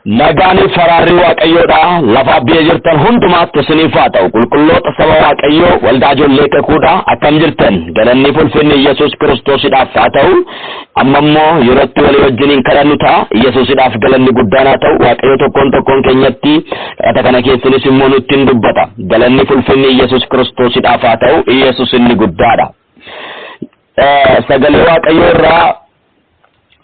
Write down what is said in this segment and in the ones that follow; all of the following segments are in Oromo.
Nagaani faraarri waaqayyoodha lafa beejirtan hundumaatti isiniif haa ta'u qulqulloota saba waaqayyoo waldaa ijoollee kakuudha akkam jirtan galanni ulfinni Yesuus Kiristoosidhaaf haa ta'u amma immoo yerootti walii wajjiniin kadhannu ta'a Yesuusidhaaf galanni guddaan haa ta'u waaqayyo tokkoon keenyatti kadhata kana keessanis immoo nutti hin dubbata galanni ulfinni Yesuus Kiristoosidhaaf haa ta'u Yesuus inni guddaadha sagalee waaqayyoo irraa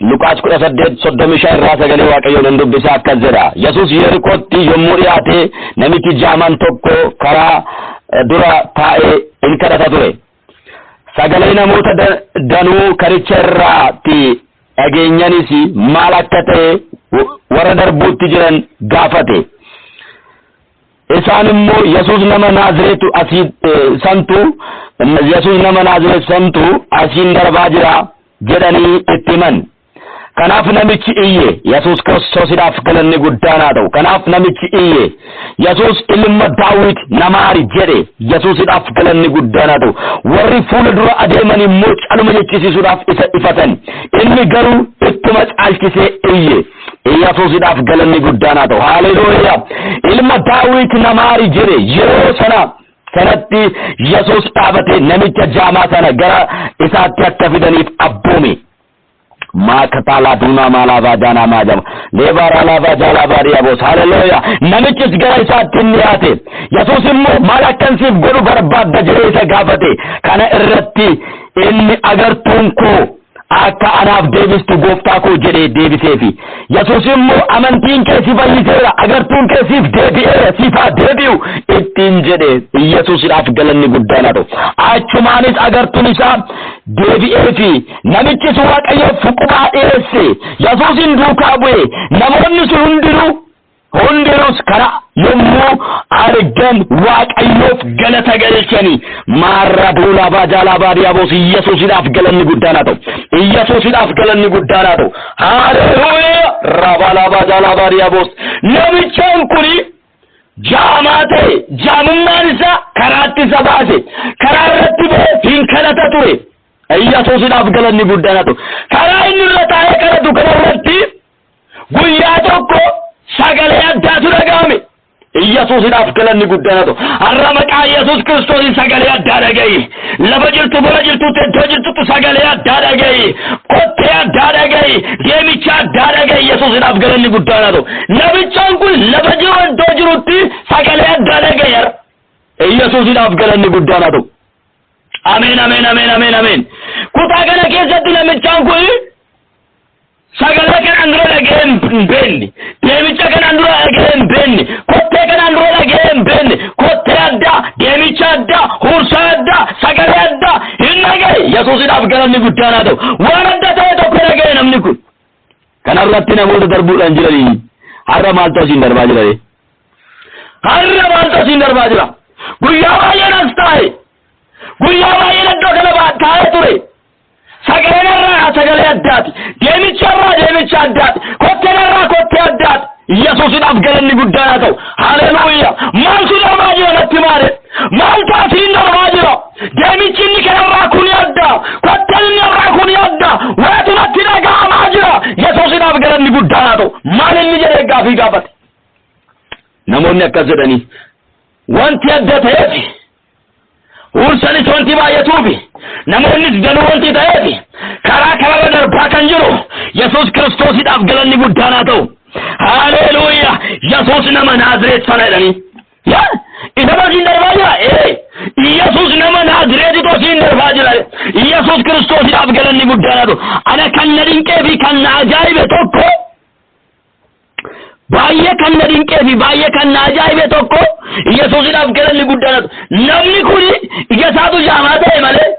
Luqaas 18:35 irraa sagalee waaqayyoo nan dubbisa akkas jedha Yesuus Yerikootti yommuu dhiyaate namichi jaamaan tokko karaa dura taa'ee in kadhata ture sagalee namoota danuu karicha irraatti dhageenyanis maal akka ta'e warra darbuutti jiran gaafate isaan immoo Yesuus nama Naazireetu asii santu Yesuus nama Naazireet santu asiin darbaa jira jedhanii itti himan kanaaf namichi iyye Yesuus Kiristoosidhaaf galanni guddaan haa ta'u kanaaf namichi iyye Yesuus ilma Daawit namaari jedhe Yesuusidhaaf galanni guddaan haa ta'u warri fuula dura adeeman immoo caluma jechisiisuudhaaf isa ifatan inni garuu ittuma caalchisee iyye Yesuusidhaaf galanni guddaan haa ta'u haleluuyaa ilma Daawit namaari jedhe yeroo sanatti Yesuus dhaabate namicha jaamaa sana gara isaatti akka fidaniif abboome Makatala duna malava jana majam lebara lava jala bariya bos haleluya namichis gara isaatti dhiyaate Yesuus immoo malakkansiif godhu barbaadda jedhee isa gaafate kana irratti inni agartuun koo akka anaaf deebistu gooftaa koo jedhee deebiseefi Yesuus immoo amantiin kee si fayyiseera agartuun kee siif deebi'eera siif haa deebi'u ittiin jedhe Yesuusidhaaf galanni guddaan haa ta'u achumaanis agartuun isaa deebi'eefi namichis waaqayyoof fuqubaa dhiyeesse Yesuusin duukaa bu'e namoonni sun hundinuus karaa yommuu argan waaqayyoof galata galchanii maarraduu lafaa jaalabaa diyaabos Yesuusidhaaf galanni guddaan haa ta'u Yesuusidhaaf galanni guddaan haa ta'u haleluuyaa rabaa lafaa jaalabaa diyaabos namichaan kuni jaamaa ta'e jaamummaan isaa karaatti isa baase karaa irratti ba'ee hin kadhata ture Yesuusidhaaf galanni guddaan haa ta'u karaa inni irra taa'ee kadhatu kana irratti guyyaa tokko sagalee addaatu dhaga'ame Yesuusidhaaf galanni guddaan haa ta'u har'a maqaa Yesuus Kiristoos sagalee addaa dhaga'i lafa jirtu bara jirtutti iddoo jirtutti sagalee addaa dhaga'i kottee addaa dhaga'i deemicha addaa dhaga'i Yesuusidhaaf galanni guddaan haa ta'u namichaan kun lafa jiru iddoo jirutti sagalee addaa dhaga'i Yesuusidhaaf galanni guddaan haa ta'u Ameen kutaa kana keessatti namichaan kun sagalee kanaan dura dhaga'ee hin beekne deemicha kanaan dura dhaga'ee hin beekne kottee kanaan dura dhaga'ee hin beekne kottee addaa deemicha addaa huursaa addaa sagalee addaa hin dhaga'e Yesuusidhaaf galanni guddaan haa ta'u waan adda ta'e tokko dhaga'e namni kun kanarratti namoota darbuudhaan jiranii har'a maaltu asiin darbaa jira guyyaa baay'een as taa'e guyyaa baay'een iddoo kana taa'ee ture sagaleen irraa sagalee addaati deemicha irraa deemicha addaati kottee irraa kottee addaati Yesuusidhaaf galanni guddaan haa ta'u haleluuyaa maaltu darbaa jira natti maale maaltu asiin darbaa jira deemichi inni kanarraa kuni addaa kotteen inni irraa kuni addaa waatu natti dhaga'amaa jira Yesuusidhaaf galanni guddaan haa ta'u maal inni jedhee gaafii gaafate namoonni akkas jedhanii wanti adda ta'eef Ursanis wanti baay'atuufi namoonnis danuu wanti ta'eefi karaa darbaa kan jiru Yesuus Kiristoosidhaaf galanni guddaan haa ta'u haleluuyaa Yesuus nama Naazireet sana jedhanii isa tosiin darbaa jira Yesuus nama Naazireetitu tosiin darbaa jira Yesuus Kiristoosidhaaf galanni guddaan haa ta'u ana kan na dinqee fi kan na ajaa'ibe tokko baay'ee kan na dinqee fi baay'ee kan na ajaa'ibe tokko Yesuusidhaaf galanni guddaan haa ta'u namni kun ija isaatu jaamaa ta'e malee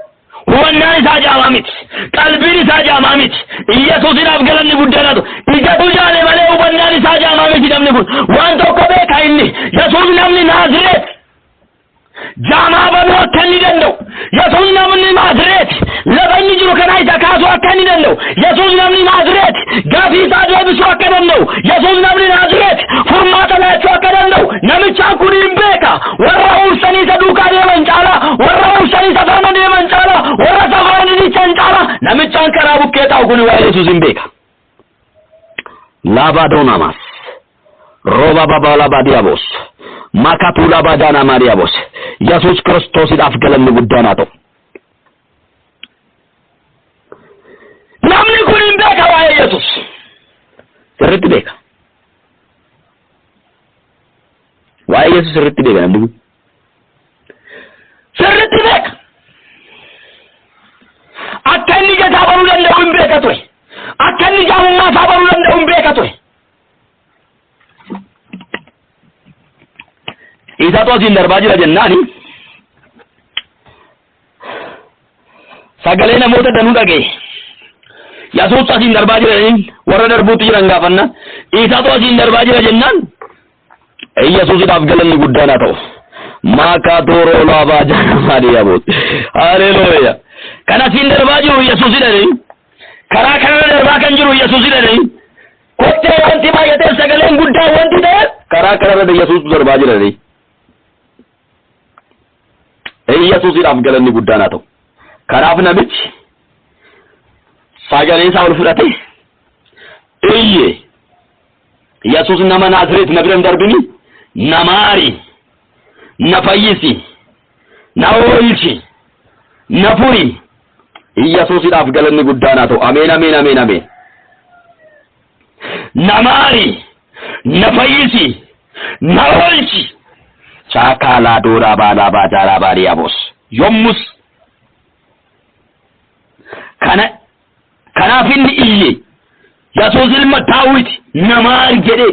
hubannaan isaa jaamaa miti qalbiin isaa jaamaa miti Yesuusidhaaf galanni guddaan haa ta'u ijatu jaale malee hubannaan isaa jaamaa miti namni kun waan tokko beeka inni Yesuus namni Naazireet jaamaa banuu akka inni danda'u Yesuus namni Naazireet lafa inni jiru kana isa kaasuu akka inni danda'u Yesuus namni Naazireet gaafii isaa deebisuu akka danda'u Yesuus namni Naazireet furmaata laachuu akka danda'u namichaan kun hin beeka warra ursanii isa duukaa deeman caalaa warra ursanii isa faana deeman caalaa warra safaanii dichan caalaa namichaan karaa bukkee taa'u kun waa Yesuus hin beeka laabaa doonamas roba babala badiabos makatula badana mariabos Yesus Kristos idafgalan guddana to namni kun imbeka wa Yesus sirritti beka wa Yesus sirritti beka namni sirritti beka akkanni ga sabaru danda'u imbeka to akkanni jaamumma sabaru danda'u imbeka to isa to asin darbaa jira jennani sagalee namoota danuu dhagee Yesus asin darbaa jira warra darbuutti jiran gaafanna isa to asin darbaa jira jennaan Yesus idhaaf galanni guddaan ta'u maka toro laba jana mariya bot haleluya kana asin darbaa jiru Yesus idhani karaa kana darbaa kan jiru Yesus idhani kottee wanti baay'atee sagaleen guddaan wanti ta'e karaa kana Yesus darbaa jira Yesus idhaaf galanni guddaan ta'u kanaaf namichi sagalee isaa ol fudhate Yesus nama Naazreet na biran darbini namaari na fayyisi na oolchi na furi Yesus idhaaf galanni guddaan ta'u ameen ameen ameen ameen namaari na fayyisi na oolchi Chakala dora bala bajara bariabos yommus kana finni iyye Yesus ilma Daawit namaar jedhe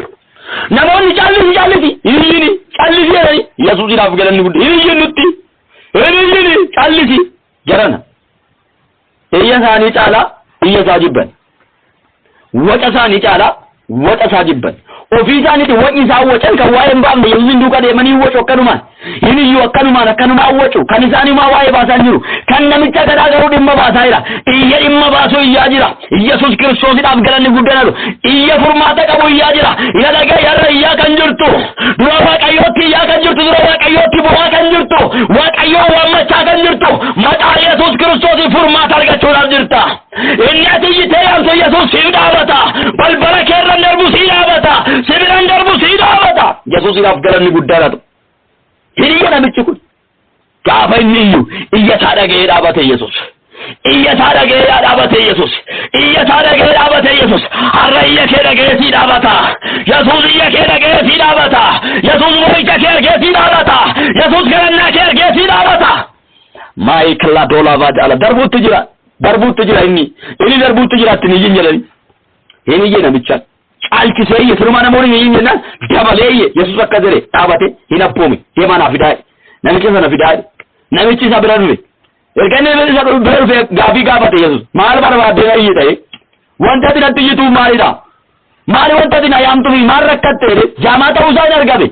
namoonni callisi iyyini callisi jedhani Yesus idhaaf galanni guddaa iyyi nutti iyyi callisi jarana iyya isaanii caala iyya isaa jibban waca isaanii caala waca isaa jibban ofii isaaniiti wacni isaa wacan kan waa'ee hin baafne Yesuusin duuka deemanii wacu akkanumaan hiniyyuu akkanumaan wacu kan isaaniimaa waa'ee baasaa jiru kan namicha garaa garuu dhimma baasaa jira iyya dhimma baasuu iyyaa jira Yesus Kiristoosidhaaf galanni guddaan iyya furmaata qabu iyyaa jira iyya dhagee yarra iyyaa kan jirtu dura Waaqayyootti iyyaa kan jirtu dura Waaqayyootti bu'aa kan jirtu Waaqayyoo waammachaa kan jirtu maqaa Yesus Kiristoosiin furmaata argachuudhaaf jirta inni ati iyyitee yaamtu Yesus siin dhaabata balbala keerran darbu siin dhaabata sibiran darbu siin dhaabata Yesus idhaaf galanni guddaan hiriya namichi kun gaafa inni iyyuu iyya isaa dhagee dhaabate Yesus iyya isaa dhagee dhaabate Yesus iyya isaa dhagee dhaabate Yesus har'a iyya kee dhagee sii dhaabata Yesus iyya kee dhagee sii dhaabata Yesus moo'icha kee argee sii dhaabata Yesus galannaa kee argee sii dhaabata maayikla doolaa jaala darbuutti jira inni darbuutti jira atti ni jedhani inni iyya namicha caalchisee iyya firmaa namoonni ni jennaan dabalee Yesus akka jedhe dhaabate hin abboome deemaa naaf fidaa namicha sana fidaa namichi isa bira dhufe erganni isa bira dhufe gaafii gaafate Yesus maal barbaadde iyyi ta'e wanta ati natti iyyitu maalidha maali wanta ati na yaamtufi maal rakkatte jaamaa ta'uu isaa hin argame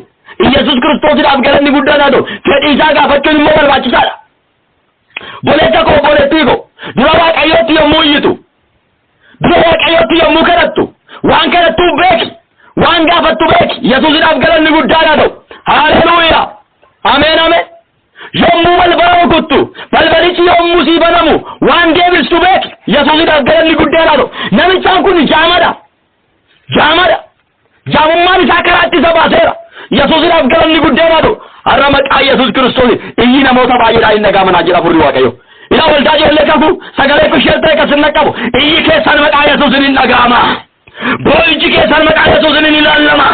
Yesus Kiristoosidhaaf galanni guddaan haa ta'u fedhii isaa gaafachuun immoo barbaachisaadha boleetta koo boleettii koo dura Waaqayyootti yommuu iyyitu dura Waaqayyootti yommuu kadhattu waan kadhattuu beeki waan gaafattu beeki Yesuusidhaaf galanni guddaan haa ta'u haleluuyaa ameen ameen yommuu balbala rukuttu balbalichi yommuu sii banamu waan deebistu beeki Yesuusidhaaf galanni guddaan haa ta'u namichaan kun jaamummaan isaa karaatti isa baaseera Yesuusidhaaf galanni guddaan haa ta'u har'a maqaa Yesus Kiristoos iyyi namoota baay'eedhaan hin dhagahamanaa jira furri Waaqayyo ila waldaa ijoollee kakuu sagalee kusheertee kasinna qabu iyyi keessan maqaa Yesuusin hin dhagahama boo'ichi keessan maqaa Yesuusin hin ilaallama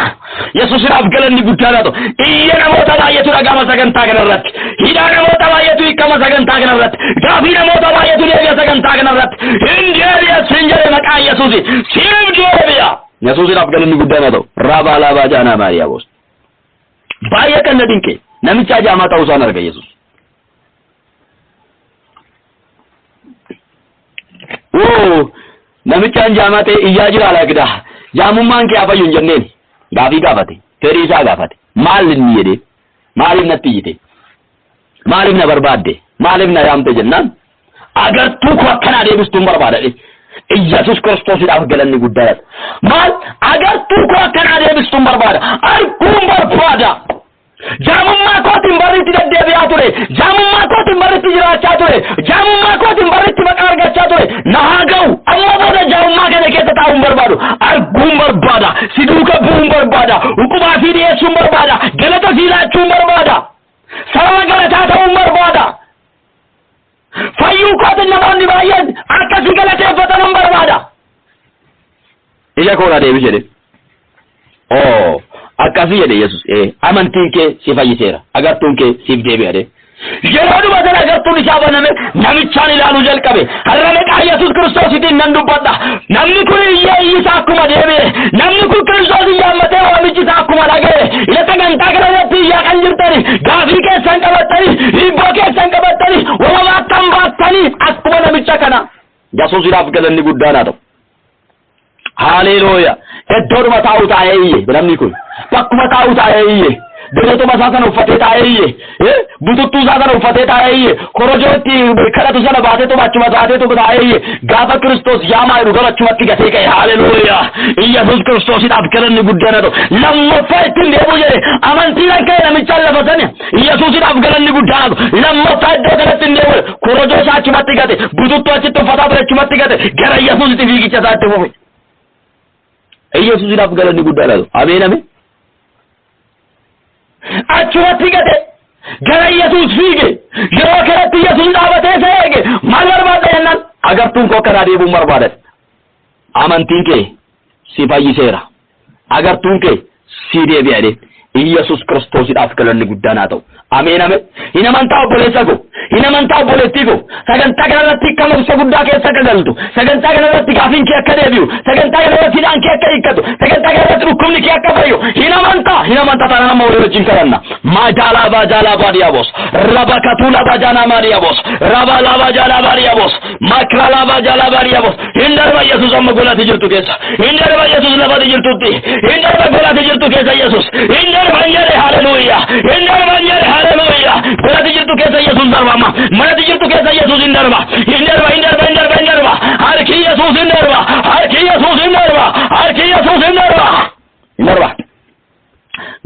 Yesuusidhaaf galanni guddaan haa ta'u iyya namoota baay'eetu dhagahama sagantaa kanarratti hidhaa namoota baay'eetu hiikama sagantaa kanarratti gaafii namoota baay'eetu deebi'a sagantaa kanarratti hin deebi'a sin jedhe maqaa Yesuusi siif deebi'a Yesuusidhaaf galanni guddaan haa ta'u raabaa laabaa jaanaa maariyaa boos baay'ee kan na dinqe namicha jaamaa ta'uu isaan arga Yesus namichaan jaamaa ta'e iyyaa jira laakida jaamummaan kee hafayyuu hin jenneen gaafii gaafate fedhii isaa gaafate maal inni jedhee maaliif natti iyyite maaliif na barbaadde maaliif na yaamte jennaan agartuu koo akkanaa deebistuun barbaadadhe Yesus Kiristoosidhaaf galanni guddaadha maal agartuu koo akkanaa deebistuun barbaada arguun barbaada jaamummaa kootiin barriitti deddeebi'aa ture jaamummaa kootiin barriitti jiraachaa ture jaamummaa kootiin barriitti maqaa argachaa ture na haa ga'u amma booda jaamummaa kana keessa taa'uun barbaadu arguun barbaada barbaada, si duuka bu'uun barbaada, hukumaa fi dhiyeessuun barbaada, galata si laachuun barbaada, sababa galataa ta'uun barbaada. Fayyuu kootiin namoonni baay'een akkasii galateeffatan barbaada. Ija koolaa deebi jedhe. Akkasii jedhe Yesus. Amantiin kee si fayyiseera. Agartuun kee siif deebi'adhe. Yeroo dhumatan agartuun isaa baname namichaan ilaaluu jalqabe. Har'a maqaa Yesus Kiristoositiin nan dubbadha. Namni kun iyyee iyyisaa akkuma deebi'e. Namni kun Kiristoosin yaammatee waamichi isaa akkuma dhaga'e. Ila sagantaa kana irratti iyyaa kan jirtani. Gaafii keessan qabattani. Hibboo keessan qabattani. Wama akkan baattani akkuma namicha kana. Yesuusiidhaaf galanni guddaan haa ta'u. Haleluuyaa. Iddoodhuma taa'u taa'ee iyye namni kun. Bakkuma taa'u taa'ee iyye. Beelotuma isaa sana uffatee taa'ee iyye. Bututtuu isaa sana uffatee taa'ee iyye. Korojootti kadhatu sana baateetu achuma taateetu taa'ee iyye. Gaafa Kiristoos yaamaa jiru gara achumatti gatee ka'e. Haleluuyaa. Yesuus Kiristoosiidhaaf galanni guddaan haa ta'u. Lammaffaa ittiin deebi'u jedhe amantiin ka'e namichaan lafa sana Yesuusiidhaaf galanni guddaan haa ta'u. Lammaffaa iddoo kanatti hin deebi'u. Korojoo isaa achumatti gate. Bututtuu achitti uffataa ture achumatti gate. Gara Yesuusitti fiigicha isaatti fufe. Yesuusiidhaaf galanni guddaan haa ta'u. Ameen ameen. Achumatti gate gara Yesuus fiige yeroo kanatti Yesuus dhaabatee isa eege maal barbaada jennaan agartuun koo karaa deebuun barbaada. Amantiin kee si fayyiseera. Agartuun kee si deebi'adhe. Yesuus Kiristoosiidhaaf galanni guddaan haa ta'u. Ameen ameen. Hin amantaa obboleessa koo. Hin amantaa obboleettii koo. Sagantaa kanarratti akka mursa guddaa keessa akka galtu. Sagantaa kanarratti gaafiin kee akka deebi'u. Sagantaa kanarratti hidhaan kee akka hiikkatu. Sagantaa kanarratti dhukkubni kee akka fayyu. Hin amantaa. Hin amantaa taanaan amma walii wajjin kadhanna. Maajaalaa baajaalaa baadiyaaboos. Raba katuulaa baajaanaa baadiyaaboos. Raba laa baajaalaa baadiyaaboos. Makraalaa baajaalaa baadiyaaboos. Hin darba Yesuus amma golaatti jirtu keessa. Hin darba Yesuus lafatti jirtutti. Hin darba golaatti jirtu keessa Yesuus. Hin darba njere haleluuyaa. Hin darba njere haleluuyaa. Golaatti jirtu keessa Yesuus darbama. Manatti jirtu keessa Yesuus hin darba. Hin darba hin darba hin darba hin darba. Harki Yesuus hin darba. Harki Yesuus hin darba. Harki Yesuus hin darba. Hin darba.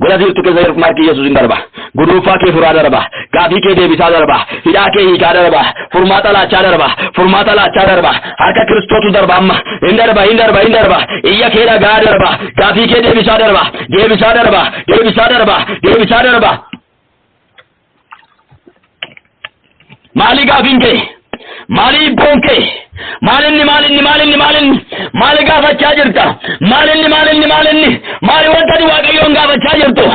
Golaatti jirtu keessa harki Yesuus hin darba. Gurruufaa kee furaa darba. Gaafii kee deebisaa darba. Hidhaa kee hiikaa darba. Furmaata laachaa darba. Furmaata laachaa darba. Harka Kiristootu darba amma. Hin darba hin darba hin darba. Iyya kee dhagaa darba. Gaafii kee deebisaa darba. Deebisaa darba. Deebisaa darba. Deebisaa darba. Maali gaafiin kee? Maali ibboon kee? Maali gaafachaa jirta? Maali wanta Waaqayyoon gaafachaa jirtu?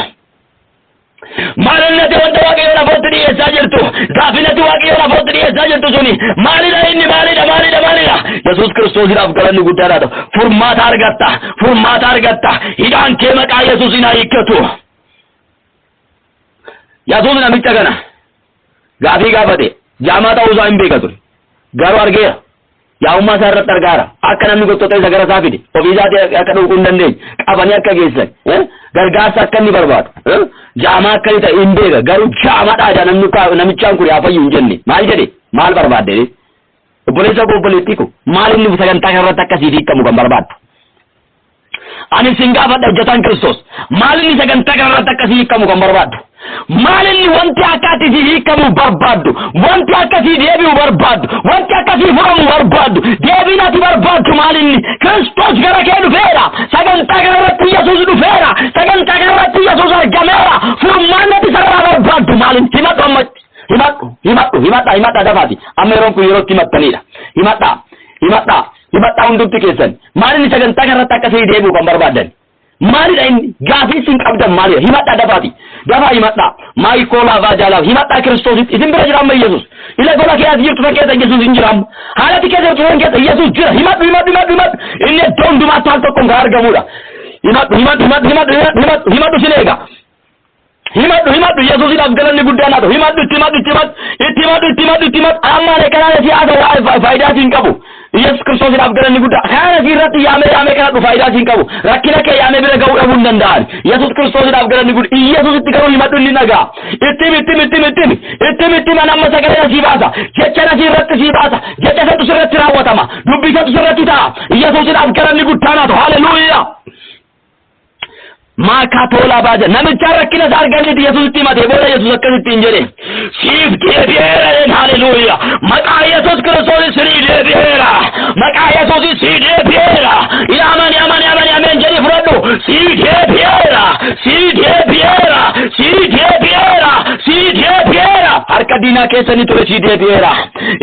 Maalinatti wanta Waaqayyoon afootti dhiyeessaa jirtu? Gaafinatti Waaqayyoon afootti dhiyeessaa jirtu suni maalidha inni? Maalidha? Yesuus Kiristoosiidhaaf galanni guddaan haa ta'u. Furmaata argatta. Hidhaan kee maqaa Yesuusiin haa hiikkatu. Yesuus namicha kana gaafii gaafate. Jaamaa ta'uu isaa hin beeka ture. Garuu argeera. Yaa'ummaa isaa irratti argaara. Akka namni gottota isa gara isaa fide. Ofii isaatii akka dhuguu hin dandeenye. Qabanii akka geessan. Gargaarsa akka inni barbaadu. Jaamaa akka inni ta'e hin beeka. Garuu jaamaadha namichaan kun haa fayyu hin jenne. Maal jedhe? Maal barbaadde? Obboleessa koo obboleettii koo maal inni sagantaa kanarratti akkasiif hiikamu kan barbaaddu? Ani sin gaafadha hojjetaan Kiristoos. Maal inni sagantaa kanarratti akkasii hiikamu kan barbaaddu? Maal inni wanti akkasii hiikamu barbaaddu? Wanti akkasii deebi'u barbaaddu? Wanti akkasii furamu barbaaddu? Deebiin ati barbaaddu maal inni? Kiristoos gara kee dhufeera. Sagantaa kanarratti Yesuus dhufeera. Sagantaa kanarratti Yesuus argameera. Furmaanni ati sarara barbaaddu maal inni? Himadhu ammatti. Himadhaa dafaati. Amma yeroon kun yerootti himattanidha. Himadhaa hundumti keessan. Maal inni sagantaa kanarratti akkasii deebi'u kan barbaaddan? Maalidha inni? Gaafii sin qabdan maalidha? Himadhaa dafaati. Dafaa himadhaa. Maayikoolaa baajaalaa himadhaa Kiristoositti. Isin bira jira amma Yesuus. Ila gola kee as jirtu fakkeessa Yesuus hin jiraamma. Haalati keessa jirtu fakkeessa Yesuus jira. Himadhu. Inni iddoo hundumaatti al tokkoon kan argamudha. Himadhu sin eega. Himadhu Yesuusiidhaaf galanni guddaan haa ta'u. Himadhu itti himadhu. Ammaan kanaan siyaasa faayidaa siin qabu. Yesuus Kiristoosiidhaaf galanni guddaa. Kana irratti yaamee kana faayidaa siin qabu. Rakkina kee yaamee bira ga'uu dhabuu hin danda'an. Yesuus Kiristoosiidhaaf galanni guddaa. Yesuusitti garuu himadhu inni nagaa. Itti amma sagalee sii baasa. Jecha sii irratti sii baasa. Jecha santu sirratti raawwatama. Dubbii santu sirratti ta'a. Yesuusiidhaaf galanni guddaan haa ta'u. Haleluuyaa. ማካቶላ ባጀ ነምቻ ረክነ ዛርገንት ኢየሱስ ቲማቴ ቦለ ኢየሱስ አከስቲ እንጀሬ ሲፍ ዴቢራ ሃሌሉያ መቃ ኢየሱስ ክርስቶስ ስሪ ዴቢራ መቃ ኢየሱስ ስሪ ዴቢራ ያማን ያማን ያማን ያማን ጀሪ ፍረዱ ሲሪ ዴቢራ ሲሪ ዴቢራ ሲሪ ዴቢራ ሲሪ ዴቢራ አርካዲና ከሰኒ ቱረሲ ዴቢራ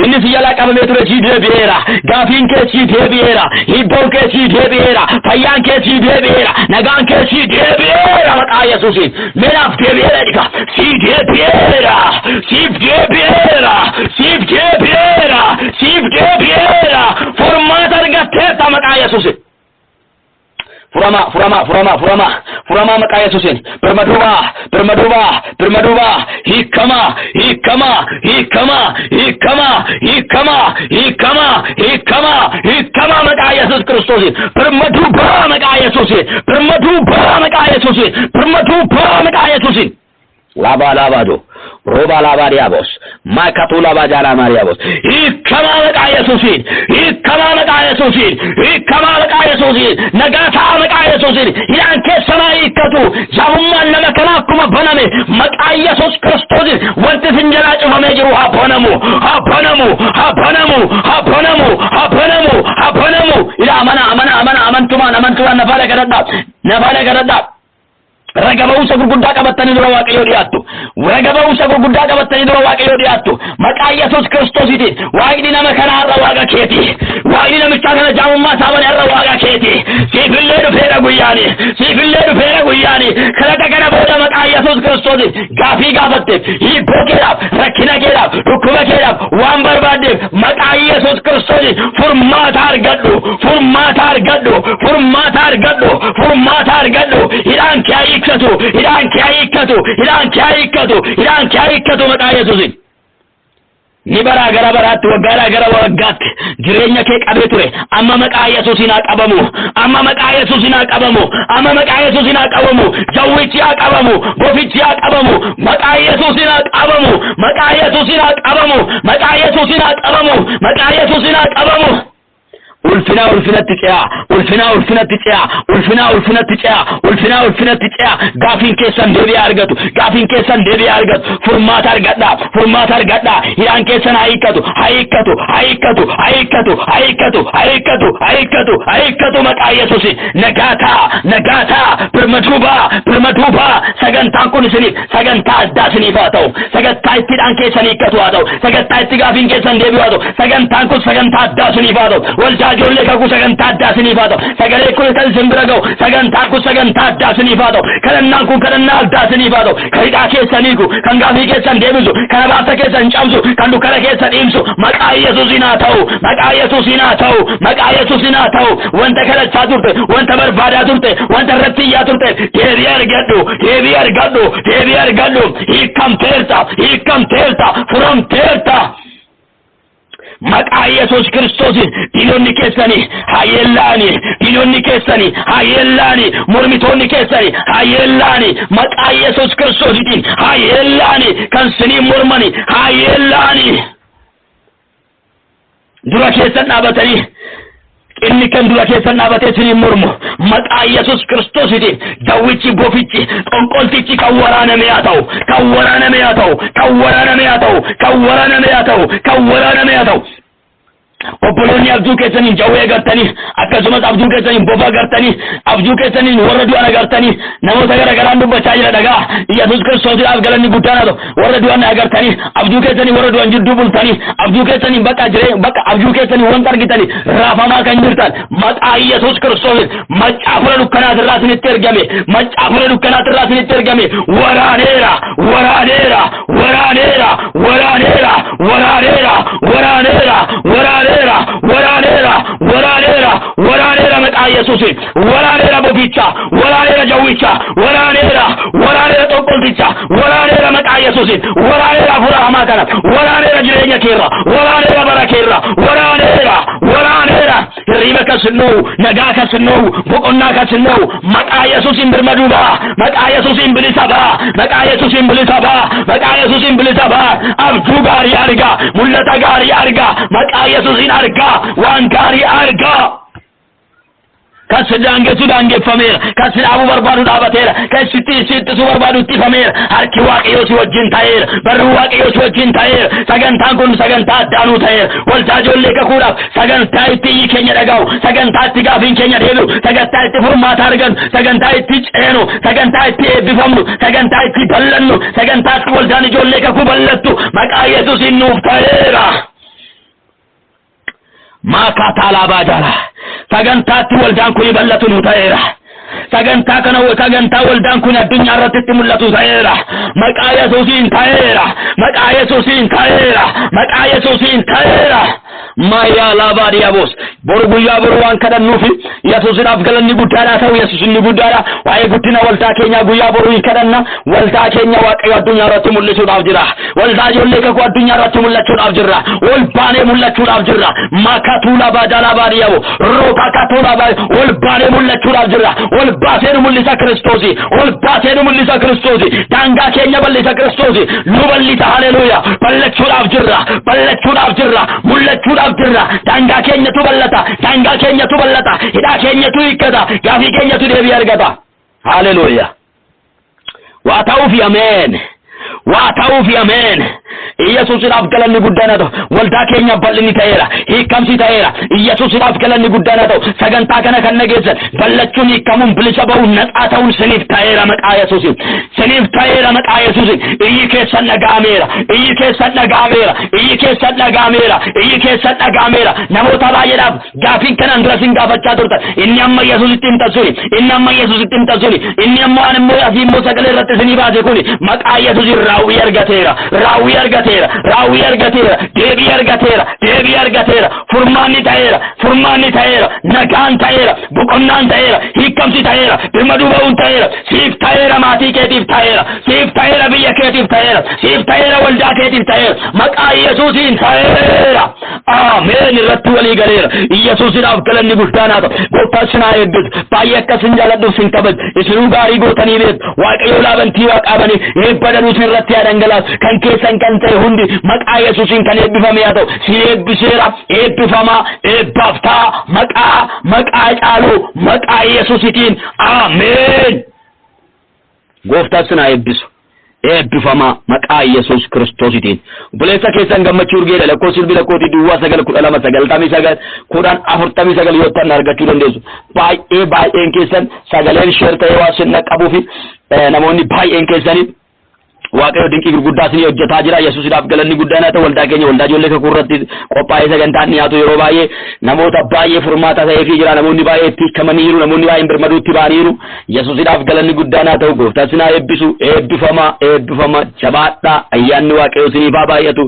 ኢንስ ያላ ቀበሜ ቱረሲ ዴቢራ ጋፊን ከሲ ዴቢራ ሂቦን ከሲ ዴቢራ ፈያን ከሲ ዴቢራ ነጋን ከሲ ዴቢራ መቃ ኢየሱስ ሜናፍ ዴቢራ ዲካ ሲ ዴቢራ ሲፍ ዴቢራ ሲፍ ዴቢራ ሲፍ ዴቢራ ፎርማት አርጋቴታ መቃ ኢየሱስ Furama maka Yesusin bermaduba hikama maka Yesus Kristusin bermaduba maka Yesusin laba do roba laba diabos makatu laba jala mariabos hikama maka Yesusin nagata maka Yesusin yanke samaikatu jawman namakanakum baname maka Yesus Kristusin wanti sinjala chumejru habanamu ila amantuma nafala gadda ragabawu sa gurguddaa qabatanii dura waaqayyo dhiyaattu maqaa Yesuus Kiristoositiin waaqni nama kana har'a waaqa keeti waaqni namicha kana jaamummaa saaban har'a waaqa keeti siifillee dhufeera guyyaani kadhata kana booda maqaa Yesuus Kiristoosiin gaafii gaafatteef hibboo keedhaaf rakkina keedhaaf dhukkuba keedhaaf waan barbaaddeef maqaa Yesuus Kiristoosiin furmaata argadhu hidhaan kee hiikatu maqaa Yesuusin ni bara baraatti waggaa waggaatti jireenya kee qabee ture amma maqaa Yesuusin haa qabamu jawwichi haa qabamu bofichi haa qabamu maqaa Yesuusin haa qabamu ulfinatti ce'a gaafin keessan deebi'ee argatu furmaata argadha hiraan keessan hayikkatu maqaa Yesuusin nagaata birmaduuba sagantaan kun isiniif sagantaa addaa isiniif haa ta'u sagantaa ittidhaan keessan hiikkatu haa ta'u sagantaa itti gaafin keessan deebi'u haa ta'u sagantaan kun sagantaa addaa isiniif haa ta'u waljaajollee kakuu sagantaa addaa isiniif haa ta'u sagalee kun kan isin bira ga'u sagantaan kun sagantaa addaa isiniif haa ta'u kadhannaan kun kadhannaa addaa isiniif haa ta'u kan hidhaa keessan hiiku kan gaafii keessan deebisu kan abaarsa keessan cabsu kan dukkana keessan dhiibsu maqaa Yesuusin haa ta'u wanta kadhachaa turte wanta barbaadaa turte wanta irratti iyyaa turte deebii argadhu hiikamteerta furamteerta maqaa Yesuus Kiristoosin diinonni keessanii hayyellaani mormitoonni keessanii hayyellaani maqaa Yesuus Kiristoositiin hayyellaani kan sinii mormani hayyellaani dura keessan dhaabatanii inni kan dura keessan dhaabatee sinii mormu maqaa Yesuus Kiristoositiin dawwichi bofichi qonqoltichi kan waraaname haa ta'u obboloonni abjuu keessaniin jawwee agartanii akkasumas abjuu keessaniin bofa agartanii abjuu keessaniin warra du'an agartanii namoota garaagaraan dubbachaa jira dhagaa Yesuus Kiristoosiidhaaf galanni guddaan haa ta'u warra du'an agartanii abjuu keessanii warra du'an jidduu bultanii abjuu keessanii bakka abjuu keessanii wanta argitanii raafamaa kan jirtan maqaa Yesuus Kiristoosiin macaafura dukkanaatirraa isinitti ergame waraaneera maqaa Yesuusin waraaneera boficha waraaneera jawwicha waraaneera xonqolticha waraaneera maqaa Yesuusin waraaneera hafuura hamaa kana waraaneera jireenya keerra waraaneera bara keerra waraaneera hirriba kasinuu nagaa kasinuu boqonnaa kasinuu maqaa Yesuusin birmaduuba maqaa Yesuusin bilisa baa abjuu gaarii argaa mul'ata gaarii argaa maqaa Yesuusin argaa waan gaarii argaa kan sidaangetu daangeffameera kan sidaamu barbaadu dhaabateera kan sitti su barbaadu ittifameera harki waaqayyoo si wajjin ta'eera barri waaqayyoo si wajjin ta'eera sagantaan kun sagantaa addaanuu ta'eera waldaa ijoollee kakuudhaaf sagantaa itti iyyi keenya dhaga'u sagantaa itti gaafiin keenya deebi'u sagantaa itti furmaata argannu sagantaa itti ceenu sagantaa itti eebbifamnu sagantaa itti ballannu sagantaa itti waldaan ijoollee kakuu ballattu maqaa Yesuusiin nuuf ta'eera. Makatala badala sagantaatti waldaan kun bal'atu nu ta'eera sagantaa kana sagantaa waldaan kun addunyaa irratti mul'atu ta'eera maqaa Yesuusiin ta'eera maqaa Yesuusiin ta'eera maqaa Yesuusiin ta'eera maya labadiabos boru guyyaa boru waan kadhannuufi Yesuusiidhaaf galanni guddaadha ta'u Yesuusin ni guddaadha waa'ee guddina waldaa keenya guyyaa boru hin kadhanna waldaa keenya waaqayyo addunyaa irratti mul'isuudhaaf jira waldaa ijoollee kakuu addunyaa irratti mul'achuudhaaf jira ol baanee mul'achuudhaaf jira makatula badala badiabo rokakatula ol baanee mul'achuudhaaf jira ol baasee mul'isa Kiristoosi ol baasee mul'isa Kiristoosi daangaa keenya bal'isa Kiristoosi nu bal'isa haleluuya bal'achuudhaaf jira mul'achuudhaaf jira daangaa keenya tu bal'ata daangaa keenya tu bal'ata hidhaa keenya tu hiikkata gaafii keenya tu deebii argata haleluuya waa ta'uufi ameen waa ta'uufi ameen Yesuusiidhaaf galanni guddaan ta'u waldaa keenya bal'inni ta'eera hiikamsi ta'eera Yesuusiidhaaf galanni guddaan ta'u sagantaa kana kan nageessan bal'achuun hiikamuun bilisa ba'uun naxaa ta'uun siniif ta'eera maqaa Yesuusiin siniif ta'eera maqaa Yesuusiin iyyi keessan dhaga'ameera iyyi keessan dhaga'ameera iyyi keessan dhaga'ameera iyyi keessan dhaga'ameera namoota baay'eedhaaf gaafiin kanaan dura sin gaafachaa turtan inni amma Yesuusitti himta suni inni amma Yesuusitti himta suni inni ammoo animmoo asii immoo sagalee irratti sinii baase kuni maqaa Yesuusiin raawwii argateera raawwii argateera deebii argateera furmaanni ta'eera nagaan ta'eera boqonnaan ta'eera hiikamsi ta'eera birmaduu ba'uun ta'eera siif ta'eera maatii keetiif ta'eera siif ta'eera biyya keetiif ta'eera siif ta'eera waldaa keetiif ta'eera maqaa Yesuusiin ta'eera ameen irratti walii galeera Yesuusiidhaaf galanni guddaan haa ta'u gooftaan sinaa eebbisu baay'ee akkasin jaaladhuuf sin kabaju isinuu gaarii gootanii beektu waaqayyo laabantii waaqaabanii eebbadhanuu sin irratti yaadangalaas kan keessan kan ta'e hundi maqaa Yesuusiin kan eebbifame haa ta'u si eebbiseera eebbifamaa eebbaftaa maqaa caaluu maqaa Yesuusitiin ameen gooftaan sinaa eebbisu eebbifamaa maqaa Yesuus Kiristoositiin buleessa keessan gammachuu urgeedha lakkoofsi bilakkooti duwwaa 9:12 yoo ta'an argachuu dandeessu baay'een keessan sagaleen sheer ta'ee waa sinna qabuufi namoonni baay'een keessanii waaqayyo dinqii gurguddaa isin hojjetaa jira Yesuusiidhaaf galanni guddaan haa ta'u waldaa keenya waldaa ijoollee kakuu irratti qophaa'ee sagantaan dhiyaatu yeroo baay'ee namoota baay'ee furmaata ta'eefii jira namoonni baay'ee itti hiikamaniiru namoonni baay'een birmaduutti ba'aniiru Yesuusiidhaaf galanni guddaan haa ta'u gooftaan sinaa eebbisu eebbifama jabaadhaa ayyaanni waaqayyo isiniif haa baay'atu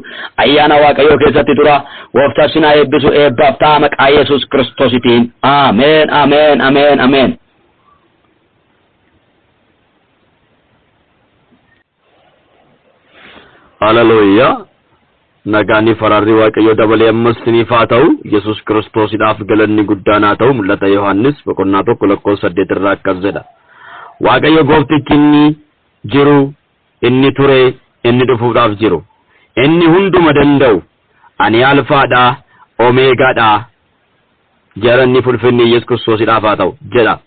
ayyaana waaqayyo keessatti tura gooftaan sinaa eebbisu eebbaftaa maqaa Yesuus Kiristoositiin ameen Hallelujah. Nagaani fararri waaqayyo dabalee ammas siniif haa ta'u Yesuus Kiristoosiidhaaf galanni guddaan haa ta'u mul'ata Yohaannis boqonnaa 1:8 irraa akkas jedha waaqayyo gooftichi inni jiru inni ture inni dhufuudhaaf jiru inni hunduma danda'u ani alfaadha omeegaadha jaranni fulfinni Yesuus Kiristoosiidhaaf haa ta'u jedha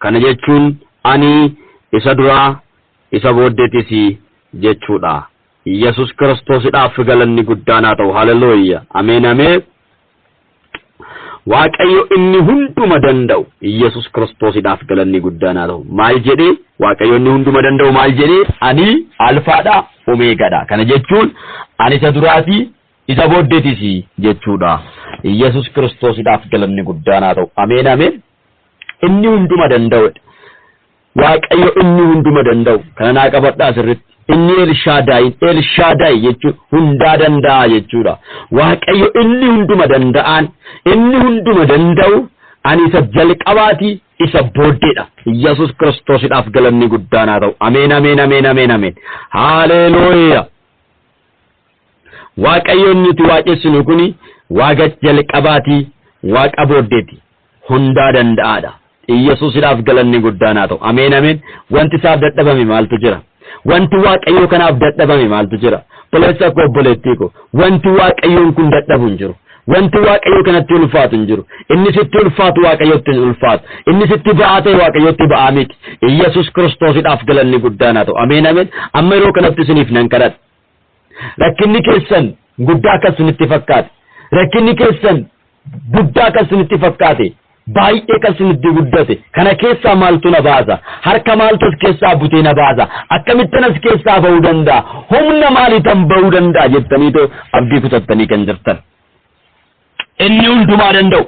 kana jechuun ani isa duraa isa booddeetis jechuudha Yesuus Kiristoosiidhaaf galanni guddaan haa ta'u haleluuyaa ameen waaqayyo inni hunduma danda'u Yesuus Kiristoosiidhaaf galanni guddaan haa ta'u maal jedhee waaqayyo inni hunduma danda'u maal jedhee ani alfaadha omeegaadha kana jechuun ani isa duraati isa booddeetis jechuudha Yesuus Kiristoosiidhaaf galanni guddaan haa ta'u ameen inni hunduma danda'u waaqayyo inni hunduma danda'u kana naa qabadhaa sirriitti inni Elshaadaay jechuun hundaa danda'a jechuudha waaqayyo inni hunduma danda'an inni hunduma danda'u ani isa jalqabaati isa booddeedha Yesuus Kiristoosiidhaaf galanni guddaan haa ta'u ameen haleluuyaa waaqayyo nuti waaqessinu kuni waaqa jalqabaati waaqa booddeeti hundaa danda'aadha Yesuusiidhaaf galanni guddaan haa ta'u ameen wanti isaaf dadhabame maaltu jira wanti waaqayyo kanaaf dadhabame maaltu jira Poleessa ko boleettiko wanti waaqayyoon kun dadhabu hin jiru wanti waaqayyo kanatti ulfaatu hin jiru inni sitti ulfaatu waaqayyotti hin ulfaatu inni sitti baate waaqayyotti ba'aa miti Yesuus Kiristoosidhaaf galanni guddaan haa ta'u ameen ameen amma yeroo kanatti isiniif nan kadhadha rakkinni keessan guddaa akka isinitti fakkaate rakkinni keessan guddaa akka isinitti fakkaate baay'ee kan isinitti guddate kana keessaa maaltu na baasa harka maaltu as keessaa butee na baasa akkamittan as keessaa ba'uu danda'a humna maaliitan ba'uu danda'a jettaniitoo abdii kutattanii kan jirtan inni hundumaa danda'u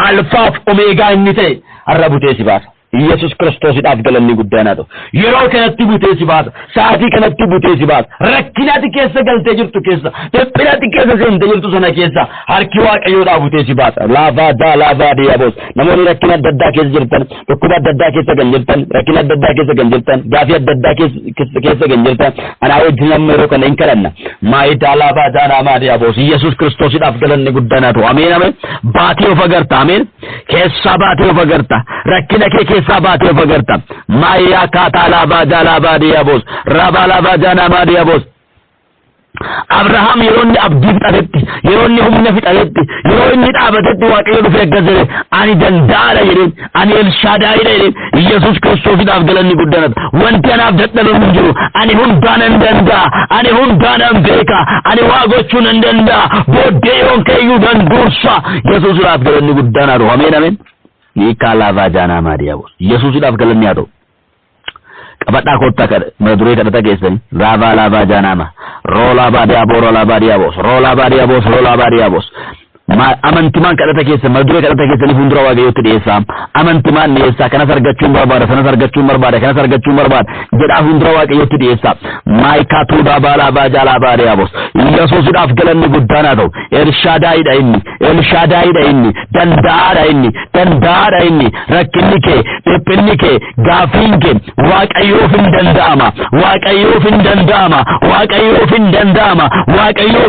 alfaaf omeegaa inni ta'e har'a butee si baasa Yesuus Kiristoosidhaaf galanni guddaan haa ta'u yeroo kanatti butee si baasa sa'aatii kanatti butee si baasa rakkinaati keessa galtee jirtu keessa dhiphinaati keessa seentee jirtu sana keessa harki waaqayyoodhaa butee si baasa laavaa diyaabos namoonni rakkina adda addaa keessa jirtan dhukkuba adda addaa keessa kan jirtan rakkina adda addaa keessa kan jirtan gaafii adda addaa keessa kan jirtan anaa wajjin amma yeroo kana hin kadhanna maayidaa laavaa daanaamaa diyaabos Yesuus Kiristoosidhaaf galanni guddaan haa ta'u ameen ameen baatee of agarta ameen keessaa baatee of agarta rakkina kee sabate fagarta maya katala bajala badiyabos rabala bajana madiyabos Abraham yeronni abdii fixatetti yeronni humna fixatetti yeroo inni dhaabatetti waaqayyo dhufee gazare ani dandaara jedheen ani elshadaayidha jedheen Yesuus Kiristoosidhaaf galanni guddaan wanti anaaf dadhabamu hin jiru ani hundaan danda'a ani hundaan beeka ani waa gochuu nan danda'a booddee yoon keeyyuu dandursa Yesuusidhaaf galanni guddaan haa ameen ameen Nikala vajana Mariabos Yesuusidhaaf galanni haa ta'u qabadhaa kottaa maduree kadhata keessan raava lava janama rola badiabos amantimaan kadhata keessa maduree kadhata keessanii fuuldura waaqayyootti dhiyeessaa amantimaan dhiyeessaa kanas argachuun barbaada sanas argachuun barbaada kanas argachuun barbaada jedhaa fuuldura waaqayyootti dhiyeessaa maayikaatu dabalaa baajaalaa baadiyaabos Yesuusidhaaf galanni guddaan haa ta'u elshadaayidha inni danda'aadha inni rakkinni kee dhiphinni kee gaafiin kee waaqayyoof